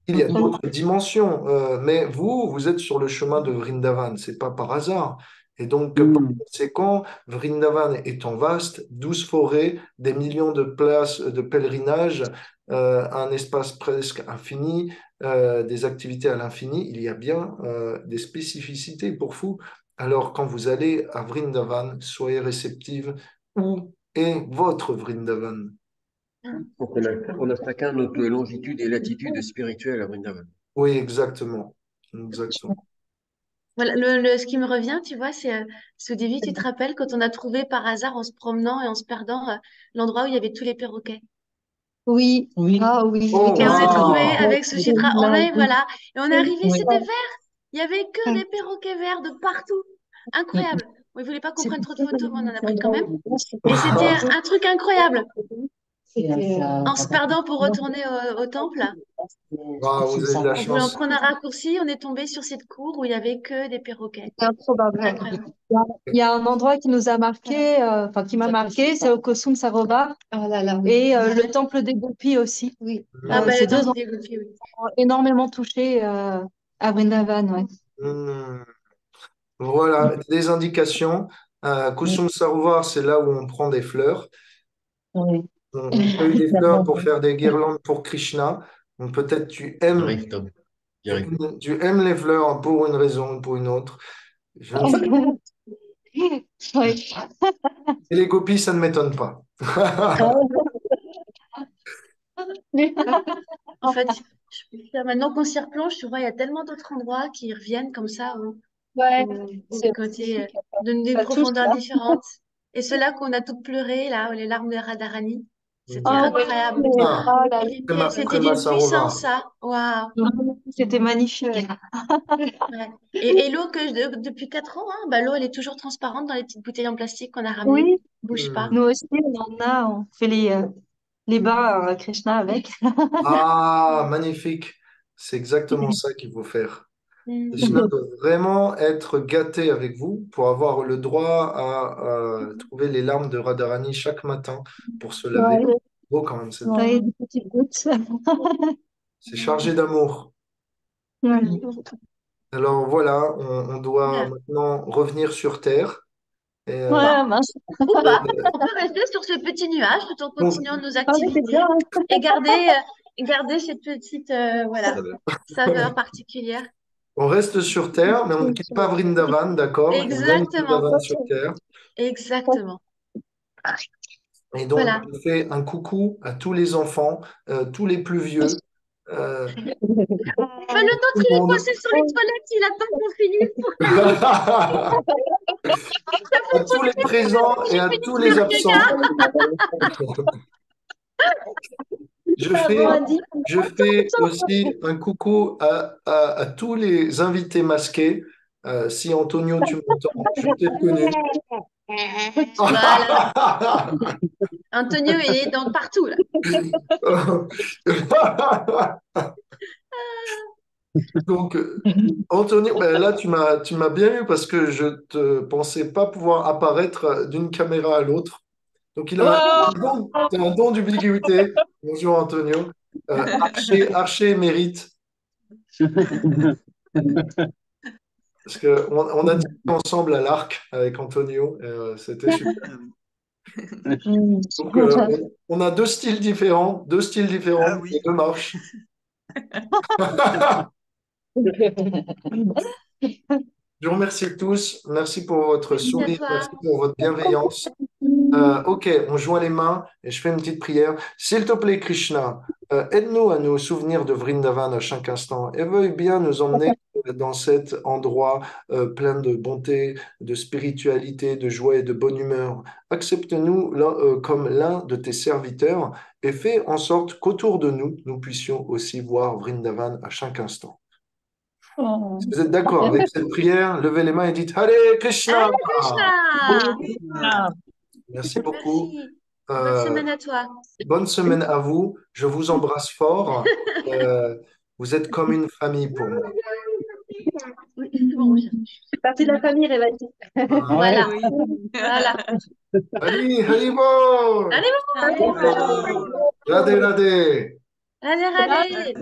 Il y a d'autres dimensions, mais vous êtes sur le chemin de Vrindavan. C'est pas par hasard. Et donc, par conséquent, Vrindavan étant vaste, 12 forêts, des millions de places de pèlerinage, un espace presque infini, des activités à l'infini, il y a bien des spécificités pour vous. Alors, quand vous allez à Vrindavan, soyez réceptive. Où est votre Vrindavan? Donc, on a chacun notre longitude et latitude spirituelle à Vrindavan. Oui, exactement. Exactement. Voilà, ce qui me revient, tu vois, c'est Sudevi, tu te rappelles quand on a trouvé par hasard en se promenant et en se perdant l'endroit où il y avait tous les perroquets. Oui, Oui. ah oui, Oh, Et on oui, est trouvé wow! avec Suchitra, on est, voilà, et on est arrivé, Oui. c'était vert. Il y avait que des perroquets verts de partout. Incroyable. Bon, ils voulaient pas qu'on prenne trop de photos, mais on en a pris quand même. Et c'était un truc incroyable. En se perdant pour retourner au temple, Ah, vous avez de la en voulant chance. prendre un raccourci, on est tombé sur cette cour où il y avait que des perroquets. c'est improbable. Incroyable. Il y a un endroit qui nous a marqué, enfin qui m'a marqué, c'est au Kosum Sarovar et le temple des Gopis aussi. Oui. Ah bah Ces le deux temple endroits des Gopis, oui. ont énormément touché à Vrindavan, ouais. Hmm. Voilà, des indications. Kusum Sarovar, c'est là où on prend des fleurs. Oui. On cueille des fleurs pour faire des guirlandes pour Krishna. Donc peut-être J'arrive, Tom. J'arrive. tu aimes les fleurs pour une raison ou pour une autre. Je ne sais pas. Oui. Et les gopis, ça ne m'étonne pas. En fait, maintenant qu'on s'y replonge, tu vois, il y a tellement d'autres endroits qui reviennent comme ça Ouais, au c'est côté magnifique. d'une Ça touche profondeur là. différente. Et ceux-là qu'on a toutes pleuré, là, les larmes de Radharani, c'était Oh, oui, incroyable. Ah, oh là C'était Prema d'une puissance, Sarovar. ça. Waouh. là. C'était magnifique. Ouais. Et l'eau depuis 4 ans, hein, bah, l'eau, elle est toujours transparente dans les petites bouteilles en plastique qu'on a ramenées. Oui, Bouge pas. nous aussi, on en a, on fait les bains à Krishna avec. Ah, magnifique. C'est exactement ça qu'il faut faire. Krishna Mm. doit vraiment être gâté avec vous pour avoir le droit à trouver les larmes de Radharani chaque matin pour se laver. Ouais, Beau quand même, cette ouais, des petites gouttes. c'est chargé d'amour. Ouais. Alors voilà, on doit maintenant revenir sur Terre. Et, Ouais, mince. Ou et, pas. On peut rester sur ce petit nuage tout en donc, continuant nos Ah, mais c'est bien. activités et garder cette petite voilà, saveur particulière. on reste sur Terre, mais on ne quitte pas Vrindavan, d'accord? Et on aime Exactement. Vrindavan sur Terre. Exactement. Et donc, Voilà. je fais un coucou à tous les enfants, tous les plus vieux, euh, Mais le nôtre, tout le il est monde. passé sur les toilettes, il attend qu'on finisse pour ça À fait trop tous les présents et j'ai à fini tous de les faire absents. caca. Je fais, Bravo, Adi. je fais aussi un coucou à tous les invités masqués. Si Antonio, tu m'entends, je t'ai reconnu. Voilà. Antonio, il est dans partout, là. Donc, Antonio, ben là, tu m'as bien eu parce que je te pensais pas pouvoir apparaître d'une caméra à l'autre. Donc, il a Oh, un don d'ubiquité. Bonjour, Antonio. Archer mérite. Parce on a tiré ensemble à l'arc avec Antonio. C'était super. Donc, on a deux styles différents Ah et oui. deux marches. Je vous remercie tous. Merci pour votre Merci à sourire. toi. Merci pour votre bienveillance. Ok, on joint les mains et je fais une petite prière. S'il te plaît, Krishna, aide-nous à nous souvenir de Vrindavan à chaque instant et veuille bien nous emmener dans cet endroit plein de bonté, de spiritualité, de joie et de bonne humeur. Accepte-nous comme l'un de tes serviteurs et fais en sorte qu'autour de nous, nous puissions aussi voir Vrindavan à chaque instant. Si vous êtes d'accord avec cette prière, levez les mains et dites Hare Krishna. Hare Krishna. Ah, Merci beaucoup. Merci. Bonne Euh, semaine à toi. Bonne semaine à vous. Je vous embrasse fort. Euh, vous êtes comme une famille pour moi. Oui, c'est bon, C'est partie de la famille, Révati. Ah, voilà. oui. Voilà. Hari, Haribo. Allez, Allez, Radhe, bon. Radhe. allez, allez. Allez, allez.